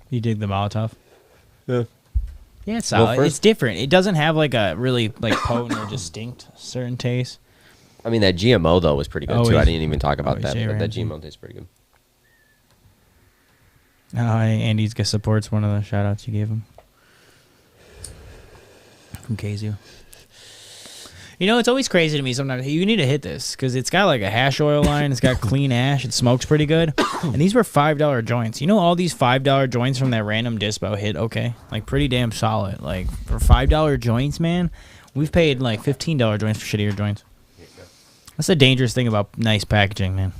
B: You dig the Molotov?
A: Yeah.
B: Yeah, it's solid. It's different. It doesn't have like a really potent or distinct certain taste.
A: I mean, that GMO though was pretty good too. I didn't even talk about that, but that GMO tastes pretty good.
B: Andy supports one of the shout outs you gave him from KZU. You know, it's always crazy to me sometimes. You need to hit this because it's got like a hash oil line. It's got clean ash. It smokes pretty good. And these were $5 joints. You know, all these $5 joints from that random dispo hit okay. Like pretty damn solid. Like for $5 joints, man, we've paid like $15 joints for shittier joints. That's the dangerous thing about nice packaging, man.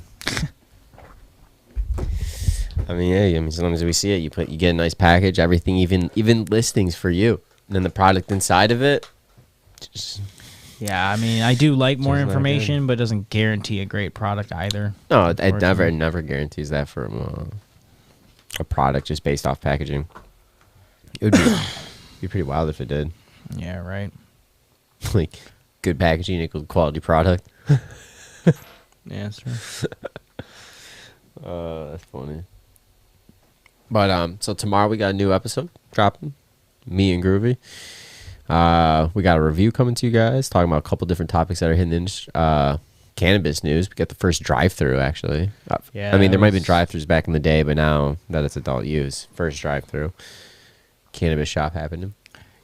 A: I mean, yeah. I mean, as long as we see it, you get a nice package. Everything, even listings for you, and then the product inside of it.
B: Yeah, I mean, I do like more information, but it doesn't guarantee a great product either.
A: No, it never guarantees that for a product just based off packaging. It would be pretty wild if it did.
B: Yeah, right.
A: Like, good packaging equals quality product.
B: Yeah, that's true.
A: That's funny. But so tomorrow we got a new episode dropping. Me and Groovee. We got a review coming to you guys, talking about a couple different topics that are hitting in cannabis news. We got the first drive-through, actually. I mean, there might have been drive-throughs back in the day, but now that it's adult use, first drive-through. Cannabis shop happening.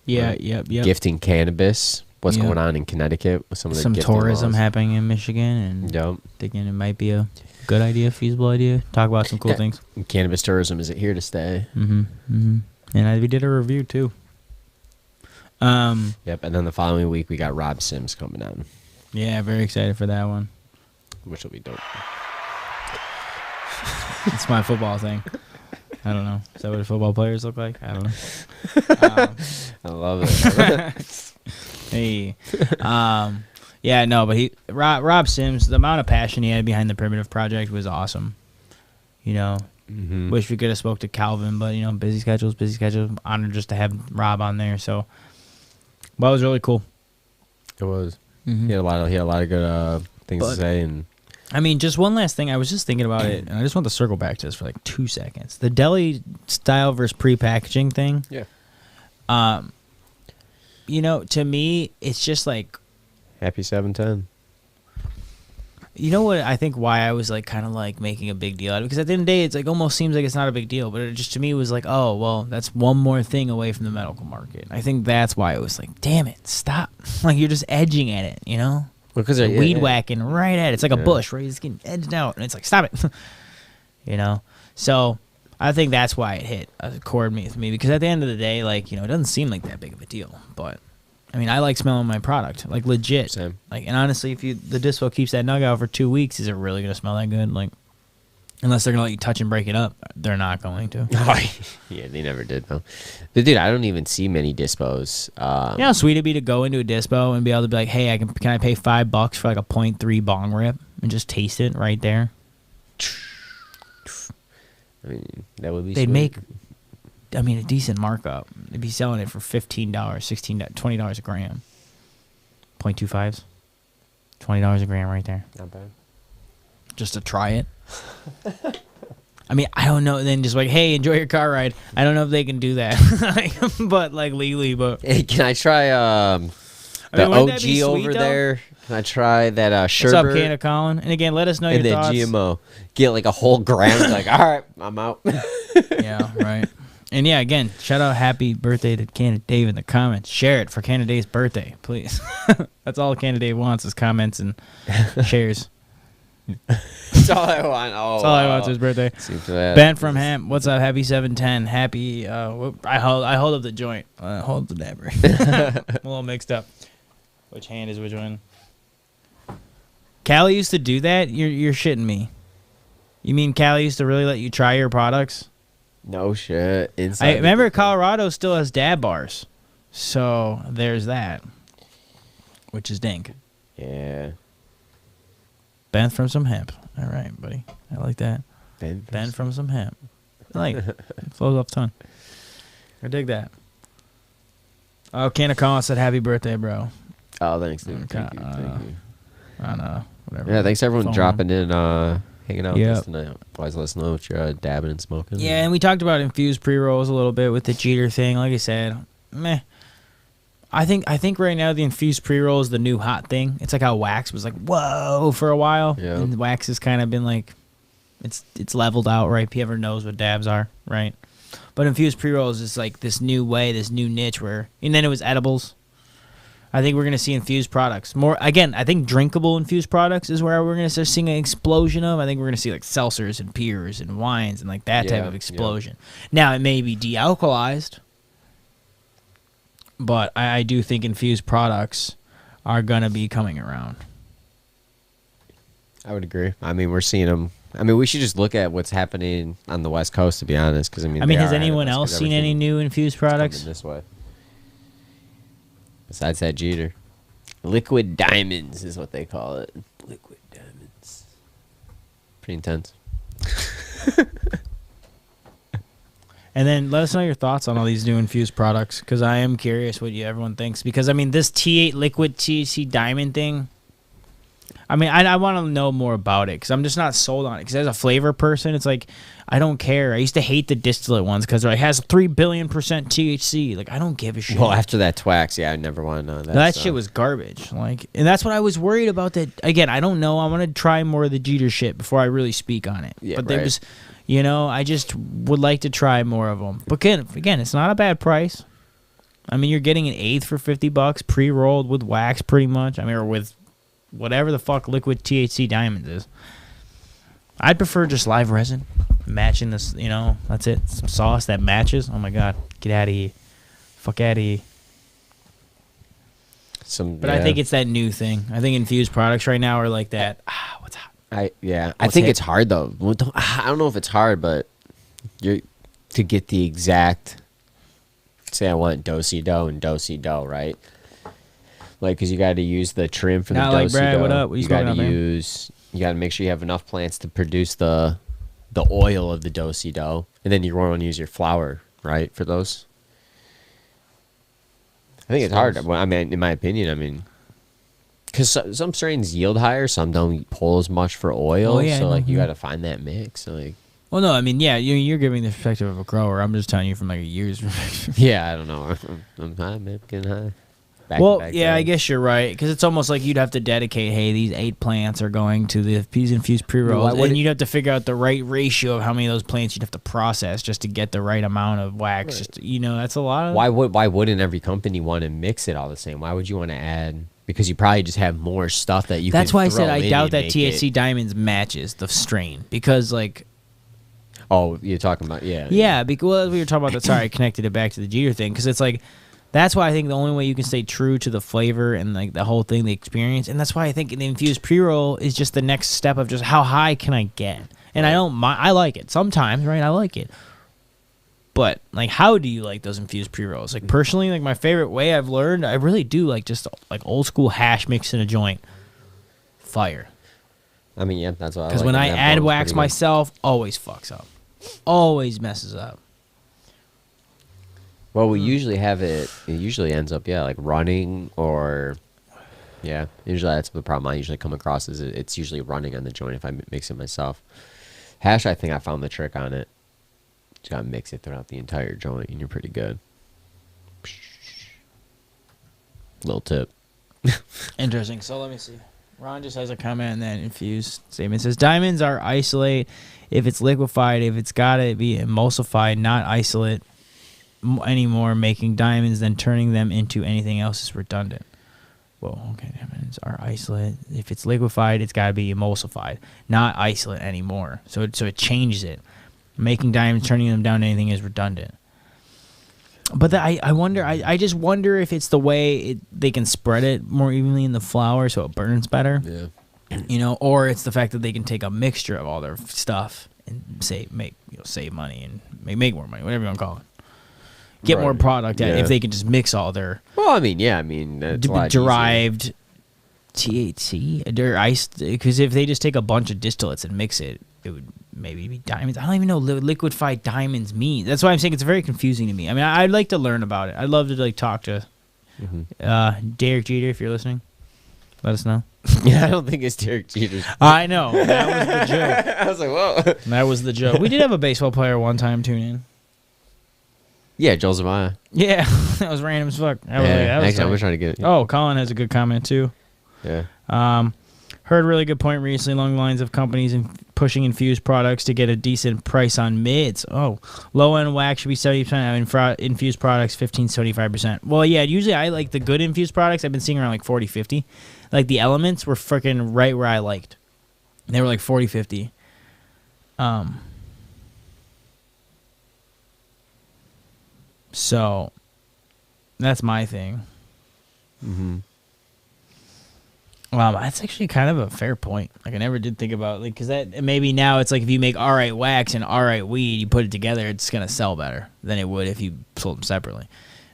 B: Yeah, yep.
A: Gifting cannabis. What's going on in Connecticut with some
B: tourism happening in Michigan, and thinking it might be a good idea, feasible idea. Talk about some cool things.
A: Cannabis tourism, is it here to stay?
B: And we did a review too.
A: Yep, and then the following week we got Rob Sims coming on.
B: Yeah, very excited for that one.
A: Which will be dope.
B: It's my football thing. I don't know. Is that what football players look like? I don't know.
A: I love it.
B: Hey. Yeah, no, but Rob Sims, the amount of passion he had behind the Primitive Project was awesome. You know, wish we could have spoke to Calvin, but, you know, busy schedules. Honored just to have Rob on there, so. Well, it was really cool.
A: It was. He had a lot of good things to say. And
B: I mean, just one last thing. I was just thinking about it, and I just want to circle back to this for like 2 seconds. The Deli Style versus prepackaging thing.
A: Yeah.
B: You know, to me, it's just like
A: happy 710.
B: You know what I think why I was like kind of like making a big deal out of it? Because at the end of the day, it's like almost seems like it's not a big deal, but it just to me was like, oh, well, that's one more thing away from the medical market. I think that's why it was like, damn it, stop. Like you're just edging at it, you know?
A: Because
B: they're weed whacking right at it. It's like a bush, right? It's getting edged out, and it's like, stop it. You know? So I think that's why it hit a chord with me because at the end of the day, like, you know, it doesn't seem like that big of a deal, but I mean, I like smelling my product, like legit.
A: Same.
B: Like, and honestly, if the dispo keeps that nug out for 2 weeks, is it really gonna smell that good? Like, unless they're gonna let you touch and break it up, they're not going to.
A: Yeah, they never did though. But dude, I don't even see many dispos.
B: You know how sweet it'd be to go into a dispo and be able to be like, hey, can I pay $5 for like a 0.3 bong rip and just taste it right there?
A: I mean, that would be.
B: They'd
A: sweet.
B: make, I mean, a decent markup. They'd be selling it for $15, $16, $20 a gram. 0.25s, $20 a gram right there.
A: Not bad.
B: Just to try it. I mean, I don't know. Then just like, hey, enjoy your car ride. I don't know if they can do that, but like legally. But
A: hey, can I try the OG over there? Can I try that sherbet?
B: What's up, Canna Colin? And again, let us know your thoughts.
A: And then GMO. Get like a whole gram. Like, all right, I'm out.
B: Yeah, right. And yeah, again, shout out happy birthday to CannaDave in the comments. Share it for CannaDave's birthday, please. That's all CannaDave wants is comments and shares.
A: That's all I want. Oh,
B: that's all I want to his birthday. Ben from Hemp, what's up? Happy 710. Happy. I hold up the joint. Hold up the dabber. I'm a little mixed up. Which hand is which one? Callie used to do that. You're shitting me. You mean Callie used to really let you try your products?
A: No shit.
B: I remember Colorado still has dab bars, so there's that, which is dink.
A: Yeah.
B: Ben from some hemp. All right, buddy. I like that. Ben from some hemp. I like it. It flows off the tongue. I dig that. Oh, Canna Colin said happy birthday, bro.
A: Oh, thanks, dude. Thank you.
B: I know. Whatever.
A: Yeah, thanks everyone dropping in, hanging out with us
B: Yep.
A: tonight. Always let us know what you're dabbing and smoking.
B: Yeah, and we talked about infused pre-rolls a little bit with the Jeeter thing. Like I said, meh. I think right now the infused pre-roll is the new hot thing. It's like how wax was like, whoa, for a while.
A: Yeah.
B: And wax has kind of been like, it's leveled out, right? Whoever knows what dabs are, right? But infused pre-rolls is like this new way, this new niche where, and then it was edibles. I think we're going to see infused products. More, again, I think drinkable infused products is where we're going to start seeing an explosion of. I think we're going to see like seltzers and beers and wines and like that type of explosion. Yeah. Now, it may be de-alkalized, but I do think infused products are going to be coming around.
A: I would agree. I mean, we're seeing them. I mean, we should just look at what's happening on the West Coast, to be honest. Because I mean,
B: has anyone else seen any new infused products?
A: This way. Besides that Jeeter. Liquid diamonds is what they call it. Liquid diamonds. Pretty intense.
B: And then let us know your thoughts on all these new infused products, because I am curious what everyone thinks. Because, I mean, this T8 liquid THC diamond thing, I mean, I want to know more about it, because I'm just not sold on it. Because as a flavor person, it's like, I don't care. I used to hate the distillate ones because it has 3 billion % THC. Like, I don't give a shit.
A: Well, after that Twax, yeah, I never wanted to know that.
B: That shit was garbage. Like, and that's what I was worried about. That again, I don't know. I want to try more of the Jeeter shit before I really speak on it.
A: Yeah,
B: but there was, you know, I just would like to try more of them. But again, it's not a bad price. I mean, you're getting an eighth for $50, pre-rolled with wax, pretty much. I mean, or with whatever the fuck liquid THC diamonds is. I'd prefer just live resin, matching this, you know, that's it. Some sauce that matches. Oh my God, get out of here. Fuck out of here. But I think it's that new thing. I think infused products right now are like that. What's hot?
A: I think it's hard though. I don't know if it's hard, but you're to get the exact. Say I want do-si-do and do-si-do, right? Like, because you got to use the trim for the do-si-do.
B: Like Brad, what up? What
A: you got to use. You got to make sure you have enough plants to produce the oil of the do-si-do, and then you want to use your flour, right, for those. I think it's hard. Well, I mean, in my opinion, I mean, because some strains yield higher, some don't pull as much for oil. So like, you got to find that mix. So like,
B: well, no, I mean, yeah, you're giving the perspective of a grower. I'm just telling you from like a year's perspective.
A: Yeah, I don't know. I'm high, man, getting high.
B: I guess you're right, because it's almost like you'd have to dedicate, hey, these 8 plants are going to the infused pre-rolls, and you'd have to figure out the right ratio of how many of those plants you'd have to process just to get the right amount of wax. Right. Just, you know, that's a lot of...
A: Why wouldn't every company want to mix it all the same? Why would you want to add... Because you probably just have more stuff that you
B: That's
A: can
B: why I said I doubt that
A: THC
B: Diamonds matches the strain, because, like...
A: Oh, you're talking about... Yeah.
B: Yeah, because we were talking about that. Sorry, I connected it back to the Jeeter thing, because it's like... That's why I think the only way you can stay true to the flavor and like the whole thing, the experience, and that's why I think the infused pre-roll is just the next step of just how high can I get. And I don't mind. I like it sometimes, right? I like it. But like, how do you like those infused pre-rolls? Like personally, like my favorite way I've learned, I really do like just like old school hash mixed in a joint. Fire.
A: I mean, yeah, that's what I like.
B: Because when I add wax myself, always fucks up. Always messes up.
A: Well, we usually have it usually ends up, like running or, usually that's the problem I usually come across is it's usually running on the joint if I mix it myself. Hash, I think I found the trick on it. Just gotta mix it throughout the entire joint and you're pretty good. Little tip.
B: Interesting. So let me see. Ron just has a comment and then infused statement. It says, diamonds are isolate if it's liquefied. If it's got to be emulsified, not isolate anymore. Making diamonds, then turning them into anything else is redundant. Whoa, okay. Diamonds are isolate. If it's liquefied, it's got to be emulsified, not isolate anymore. So it changes it. Making diamonds, turning them down to anything is redundant. But I wonder. I just wonder if it's the way they can spread it more evenly in the flour so it burns better.
A: Yeah.
B: Or it's the fact that they can take a mixture of all their stuff and save money and make more money, whatever you want to call it. Get more product out if they can just mix all their.
A: Well, I mean, that's a lot
B: derived THC, because if they just take a bunch of distillates and mix it, it would maybe be diamonds. I don't even know what liquefied diamonds mean. That's why I'm saying it's very confusing to me. I mean, I'd like to learn about it. I'd love to talk to Derek Jeeter if you're listening. Let us know.
A: Yeah, I don't think it's Derek Jeter.
B: I know. That was the joke.
A: I was like, whoa.
B: That was the joke. We did have a baseball player one time tune in.
A: Yeah, Joel Zamaya.
B: Yeah, that was random as fuck.
A: Actually, I'm trying to get it.
B: Oh, Colin has a good comment too.
A: Yeah.
B: Heard a really good point recently along the lines of companies pushing infused products to get a decent price on mids. Oh, low-end wax should be 70%, infused products 15-75%. Well, yeah, usually I like the good infused products. I've been seeing around like 40-50. Like the elements were freaking right where I liked. They were like 40-50. So that's my thing.
A: Mm-hmm.
B: That's actually kind of a fair point. Like I never did think about because that maybe now it's like if you make all right wax and all right weed, you put it together, it's gonna sell better than it would if you sold them separately.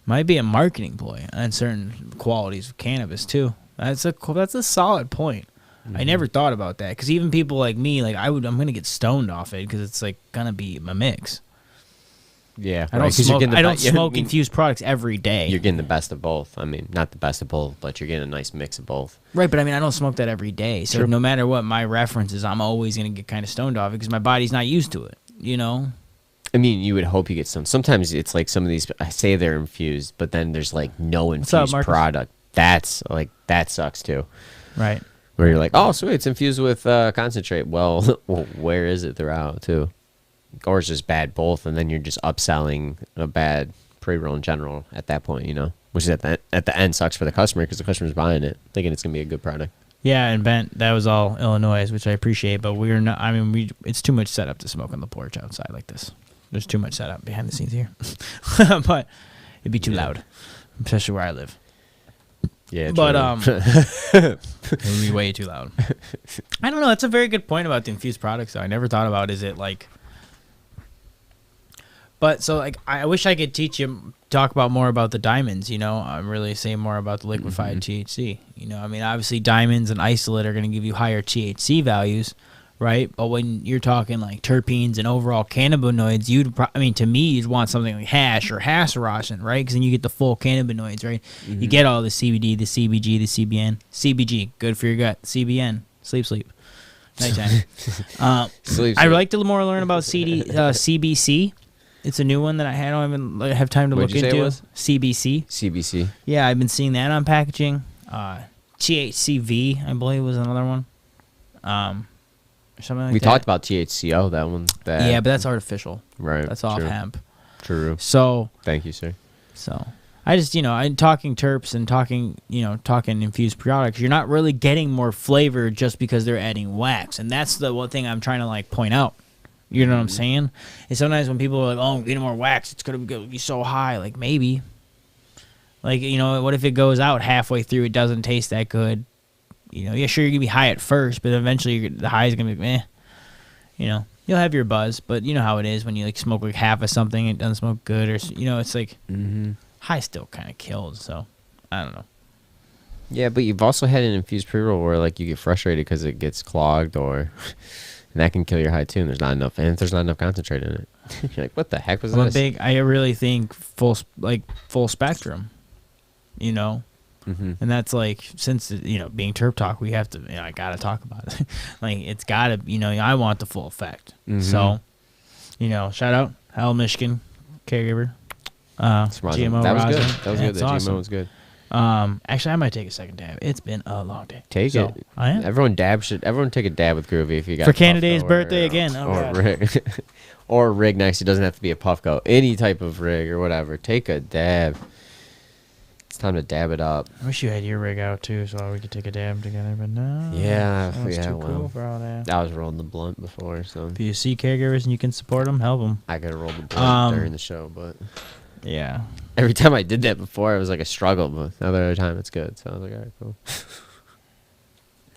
B: Might be a marketing ploy on certain qualities of cannabis too. That's a solid point. Mm-hmm. I never thought about that because even people like me, like I'm gonna get stoned off it because it's like gonna be a mix.
A: Yeah,
B: I don't smoke infused products every day.
A: You're getting the best of both. I mean, not the best of both, but you're getting a nice mix of both.
B: Right, but I mean, I don't smoke that every day. So no matter what my reference is, I'm always going to get kind of stoned off it because my body's not used to it,
A: I mean, you would hope you get some. Sometimes it's like some of these, I say they're infused, but then there's like no infused product. That sucks too.
B: Right.
A: Where you're like, oh, sweet, it's infused with concentrate. Well, where is it throughout too? Or it's just bad both, and then you're just upselling a bad pre-roll in general at that point, which is at the end sucks for the customer because the customer's buying it, thinking it's gonna be a good product.
B: Yeah, and Bent, that was all Illinois, which I appreciate, but we're not. I mean, it's too much setup to smoke on the porch outside like this. There's too much setup behind the scenes here, but it'd be too loud, especially where I live.
A: Yeah,
B: but it would be way too loud. I don't know. That's a very good point about the infused products, though. I never thought about is it like. But so like I wish I could talk about more about the diamonds, I'm really saying more about the liquefied THC. I mean obviously diamonds and isolate are going to give you higher THC values, right? But when you're talking like terpenes and overall cannabinoids, to me you'd want something like hash or hash-roshin, right? Because then you get the full cannabinoids, right? Mm-hmm. You get all the CBD, the CBG, the CBN. CBG, good for your gut. CBN, sleep. Nighttime.
A: Sleep.
B: I'd like to more learn about CBC. It's a new one that I don't even have time to look into. Say it was? CBC.
A: CBC.
B: Yeah, I've been seeing that on packaging. THCV, I believe, was another one. Or something like that. We
A: talked about THCO, that one.
B: Yeah, but that's artificial.
A: Right.
B: That's off hemp.
A: True.
B: So.
A: Thank you, sir.
B: So. I just, I'm talking terps and talking infused products. You're not really getting more flavor just because they're adding wax. And that's the one thing I'm trying to, point out. You know what I'm saying? And sometimes when people are like, oh, I'm getting more wax, it's going to be so high. Like, maybe. Like, what if it goes out halfway through, it doesn't taste that good? Yeah, sure, you're going to be high at first, but eventually the high is going to be, you'll have your buzz, but you know how it is when you, like, smoke, like, half of something, it doesn't smoke good, or, it's like, high still kind of killed, so, I don't know.
A: Yeah, but you've also had an infused pre-roll where, like, you get frustrated because it gets clogged, and that can kill your high, too, and there's not enough concentrate in it. You're like, what the heck was this?
B: I really think full spectrum, and that's like, since being Terp Talk, we have to, I gotta talk about it. Like, it's gotta, I want the full effect. So, shout out Hell Michigan caregiver. GMO
A: that was
B: rosin.
A: good. That was good. The
B: awesome.
A: GMO was good.
B: Actually, I might take a second dab. It's been a long day.
A: Take it.
B: I am.
A: Everyone take a dab with Groovee if you got
B: for CannaDave's birthday again.
A: Or rig, or rig next. It doesn't have to be a puff go. Any type of rig or whatever. Take a dab. It's time to dab it up.
B: I wish you had your rig out too, so we could take a dab together. But no.
A: Yeah,
B: too cool for all that.
A: I was rolling the blunt before, so
B: if you see caregivers and you can support them, help them.
A: I gotta roll the blunt during the show, but
B: yeah.
A: Every time I did that before, it was like a struggle, but the other time it's good. So I was like, all right, cool.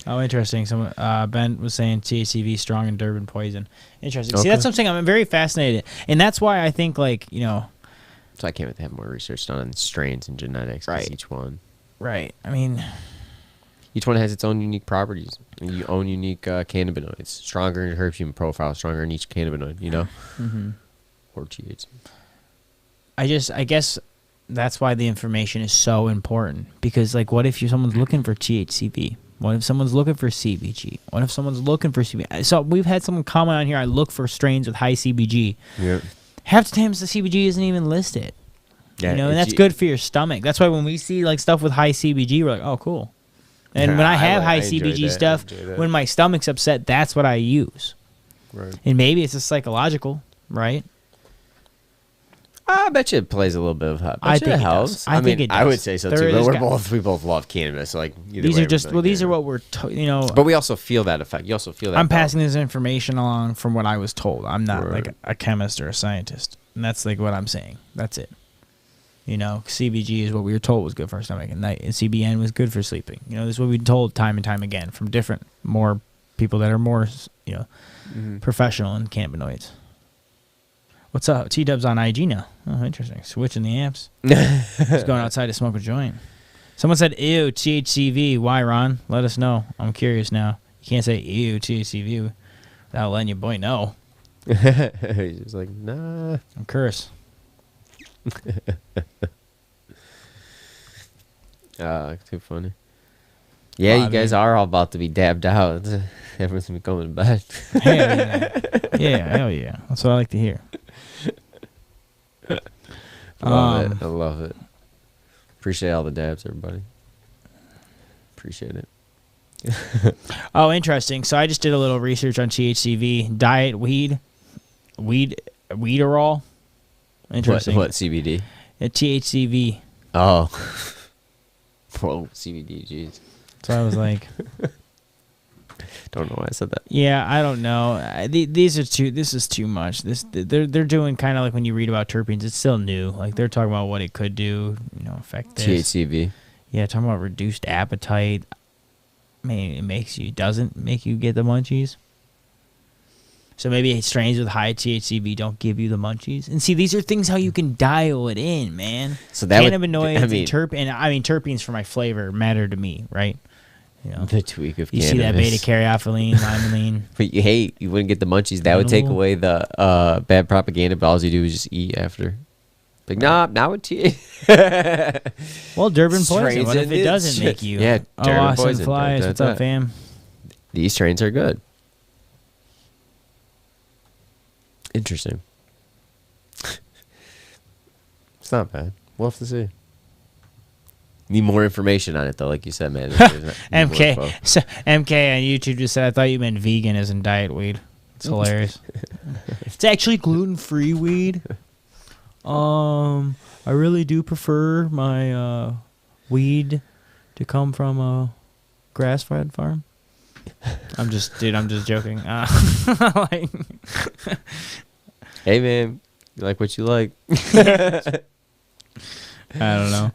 B: Oh, interesting. Someone Ben was saying THCV strong in Durban poison. Interesting.
A: Okay.
B: See, that's something I'm very fascinated, and that's why I think, like,
A: So I can't wait to have more research done on strains and genetics.
B: Right.
A: Each one.
B: Right. I mean,
A: each one has its own unique properties. You own unique cannabinoids. Stronger in herb human profile, stronger in each cannabinoid.
B: Mm-hmm.
A: Or THC.
B: I guess that's why the information is so important, because, like, what if someone's looking for THCV? What if someone's looking for CBG? What if someone's looking for CBG? So we've had someone comment on here, I look for strains with high CBG.
A: Yep.
B: Half the times the CBG isn't even listed.
A: Yeah,
B: and that's good for your stomach. That's why when we see, like, stuff with high CBG, we're like, oh, cool. And when I have high CBG stuff, when my stomach's upset, that's what I use.
A: Right.
B: And maybe it's just psychological, right?
A: I bet you it plays a little bit of help.
B: I think it
A: helps.
B: does. I think it does.
A: I would say so too. But we both love cannabis. So, like,
B: these are just these are what we're
A: But we also feel that effect. You also feel that.
B: I'm passing this information along from what I was told. I'm not like a chemist or a scientist, and that's like what I'm saying. That's it. CBG is what we were told was good for our stomach, and CBN was good for sleeping. This is what we've been told time and time again from more people that are more professional in cannabinoids. What's up? T-Dub's on IG now. Oh, interesting. Switching the amps. He's going outside to smoke a joint. Someone said, ew, THCV. Why, Ron? Let us know. I'm curious now. You can't say, ew, THCV without letting your boy know.
A: He's just like, nah.
B: I'm curse.
A: Too funny. Yeah, you guys are all about to be dabbed out. Everyone's going to be going to bed.
B: Hell yeah. Yeah, hell yeah. That's what I like to hear.
A: I love it. Appreciate all the dabs, everybody. Appreciate it.
B: Oh, interesting. So I just did a little research on THCV. Diet weederol. Interesting.
A: What CBD?
B: THCV.
A: Oh. Whoa, CBD, jeez.
B: So I was like...
A: Don't know why I said that.
B: Yeah, I don't know. This is too much. They're doing kind of like when you read about terpenes. It's still new. Like, they're talking about what it could do. Affect this.
A: THCV.
B: Yeah, talking about reduced appetite. I mean, it doesn't make you get the munchies. So maybe strains with high THCV don't give you the munchies. And see, these are things how you can dial it in, man.
A: So that
B: cannabinoids and terpenes for my flavor matter to me, right?
A: The tweak of
B: you
A: cannabis.
B: See that beta-caryophyllene, limonene.
A: But you wouldn't get the munchies. That would take away the bad propaganda, but all you do is just eat after. Like, nah, not with tea.
B: Well, Durban poison. What if it doesn't make you?
A: Yeah, Durban
B: Austin
A: poison.
B: Flies. What's up, fam?
A: These strains are good. Interesting. It's not bad. We'll have to see. Need more information on it, though, like you said, man.
B: MK on YouTube just said, I thought you meant vegan as in diet weed. It's hilarious. It's actually gluten-free weed. I really do prefer my weed to come from a grass-fed farm. I'm just joking.
A: Hey, man, you like what you like.
B: I don't know.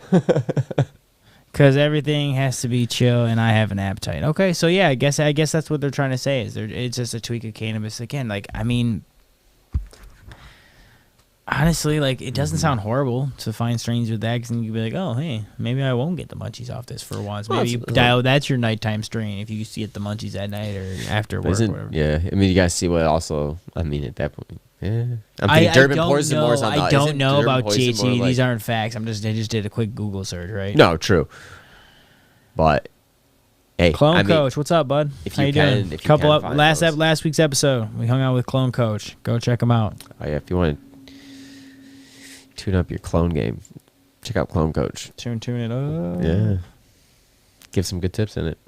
B: Because everything has to be chill, and I have an appetite. Okay, so yeah, I guess that's what they're trying to say. It's just a tweak of cannabis again. Like, I mean, honestly, like, it doesn't sound horrible to find strains with that, because you'd be like, oh, hey, maybe I won't get the munchies off this for once. Maybe you dial that's your nighttime strain if you get the munchies at night or after work or whatever.
A: Yeah, I mean, you guys see what also. I mean, at that point. Yeah, I'm thinking Durban poison more.
B: I don't know about THC. These aren't facts. I just did a quick Google search, right?
A: No, true. But hey,
B: Clone Coach, what's up, bud? How you doing? Last week's episode, we hung out with Clone Coach. Go check him out.
A: Oh yeah, if you want to tune up your clone game, check out Clone Coach.
B: Tune it up.
A: Yeah, give some good tips in it.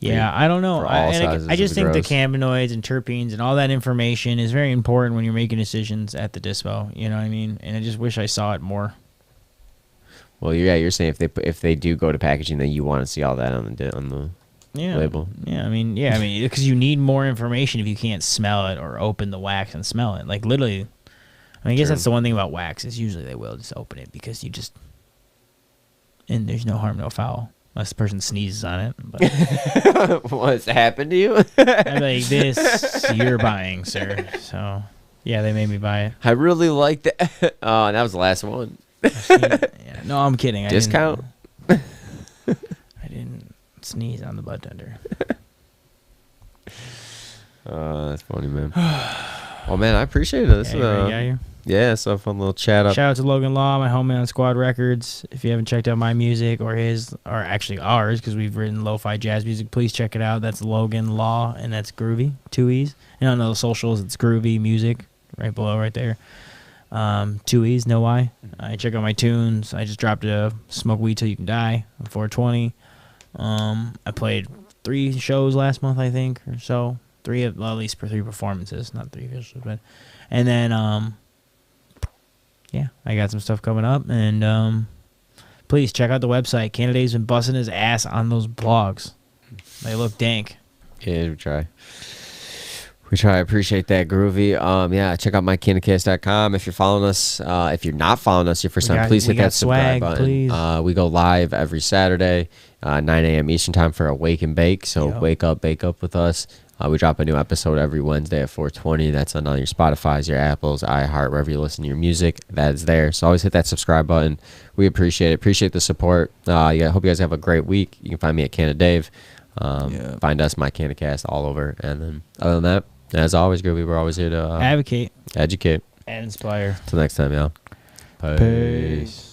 B: Yeah, I don't know. I just think the cannabinoids and terpenes and all that information is very important when you're making decisions at the dispo. You know what I mean? And I just wish I saw it more.
A: Well, yeah, you're saying if they do go to packaging, then you want to see all that on the label.
B: Yeah, I mean, because you need more information if you can't smell it or open the wax and smell it. Like literally, I guess that's the one thing about wax is usually they will just open it because and there's no harm, no foul. Unless the person sneezes on it. But
A: what's happened to you?
B: I'm like, this you're buying, sir. So, yeah, they made me buy it.
A: I really like that. Oh, that was the last one.
B: Yeah. No, I'm kidding.
A: Discount?
B: I didn't sneeze on the bud tender.
A: That's funny, man. Well, man, I appreciate it. This yeah, so fun little chat up.
B: Shout out to Logan Law, my homie on Squad Records. If you haven't checked out my music or his, or actually ours, because we've written lo-fi jazz music, please check it out. That's Logan Law, and that's Groovee, 2 E's. And on the socials, it's Groovee Music, right below, right there. 2 E's, no Y. I check out my tunes. I just dropped a Smoke Weed Till You Can Die on 420. I played 3 shows last month, I think, or so. At least for 3 performances, not 3 officials, but. And then, yeah, I got some stuff coming up, and please check out the website. CannaDave's been busting his ass on those blogs. They look dank.
A: Yeah, we try. I appreciate that, Groovee. Yeah, check out mycannacast.com. If you're following us, if you're not following us your first time, please hit that subscribe button. Please. We go live every Saturday, 9 a.m. Eastern time for a Wake and Bake. So wake up, bake up with us. We drop a new episode every Wednesday at 4:20. That's on all your Spotifys, your Apples, iHeart, wherever you listen to your music. That is there. So always hit that subscribe button. We appreciate it. Appreciate the support. Hope you guys have a great week. You can find me at CannaDave. Find us, My CannaCast, all over. And then other than that, as always, Groovee, we're always here to
B: advocate,
A: educate,
B: and inspire.
A: Till next time, y'all. Peace.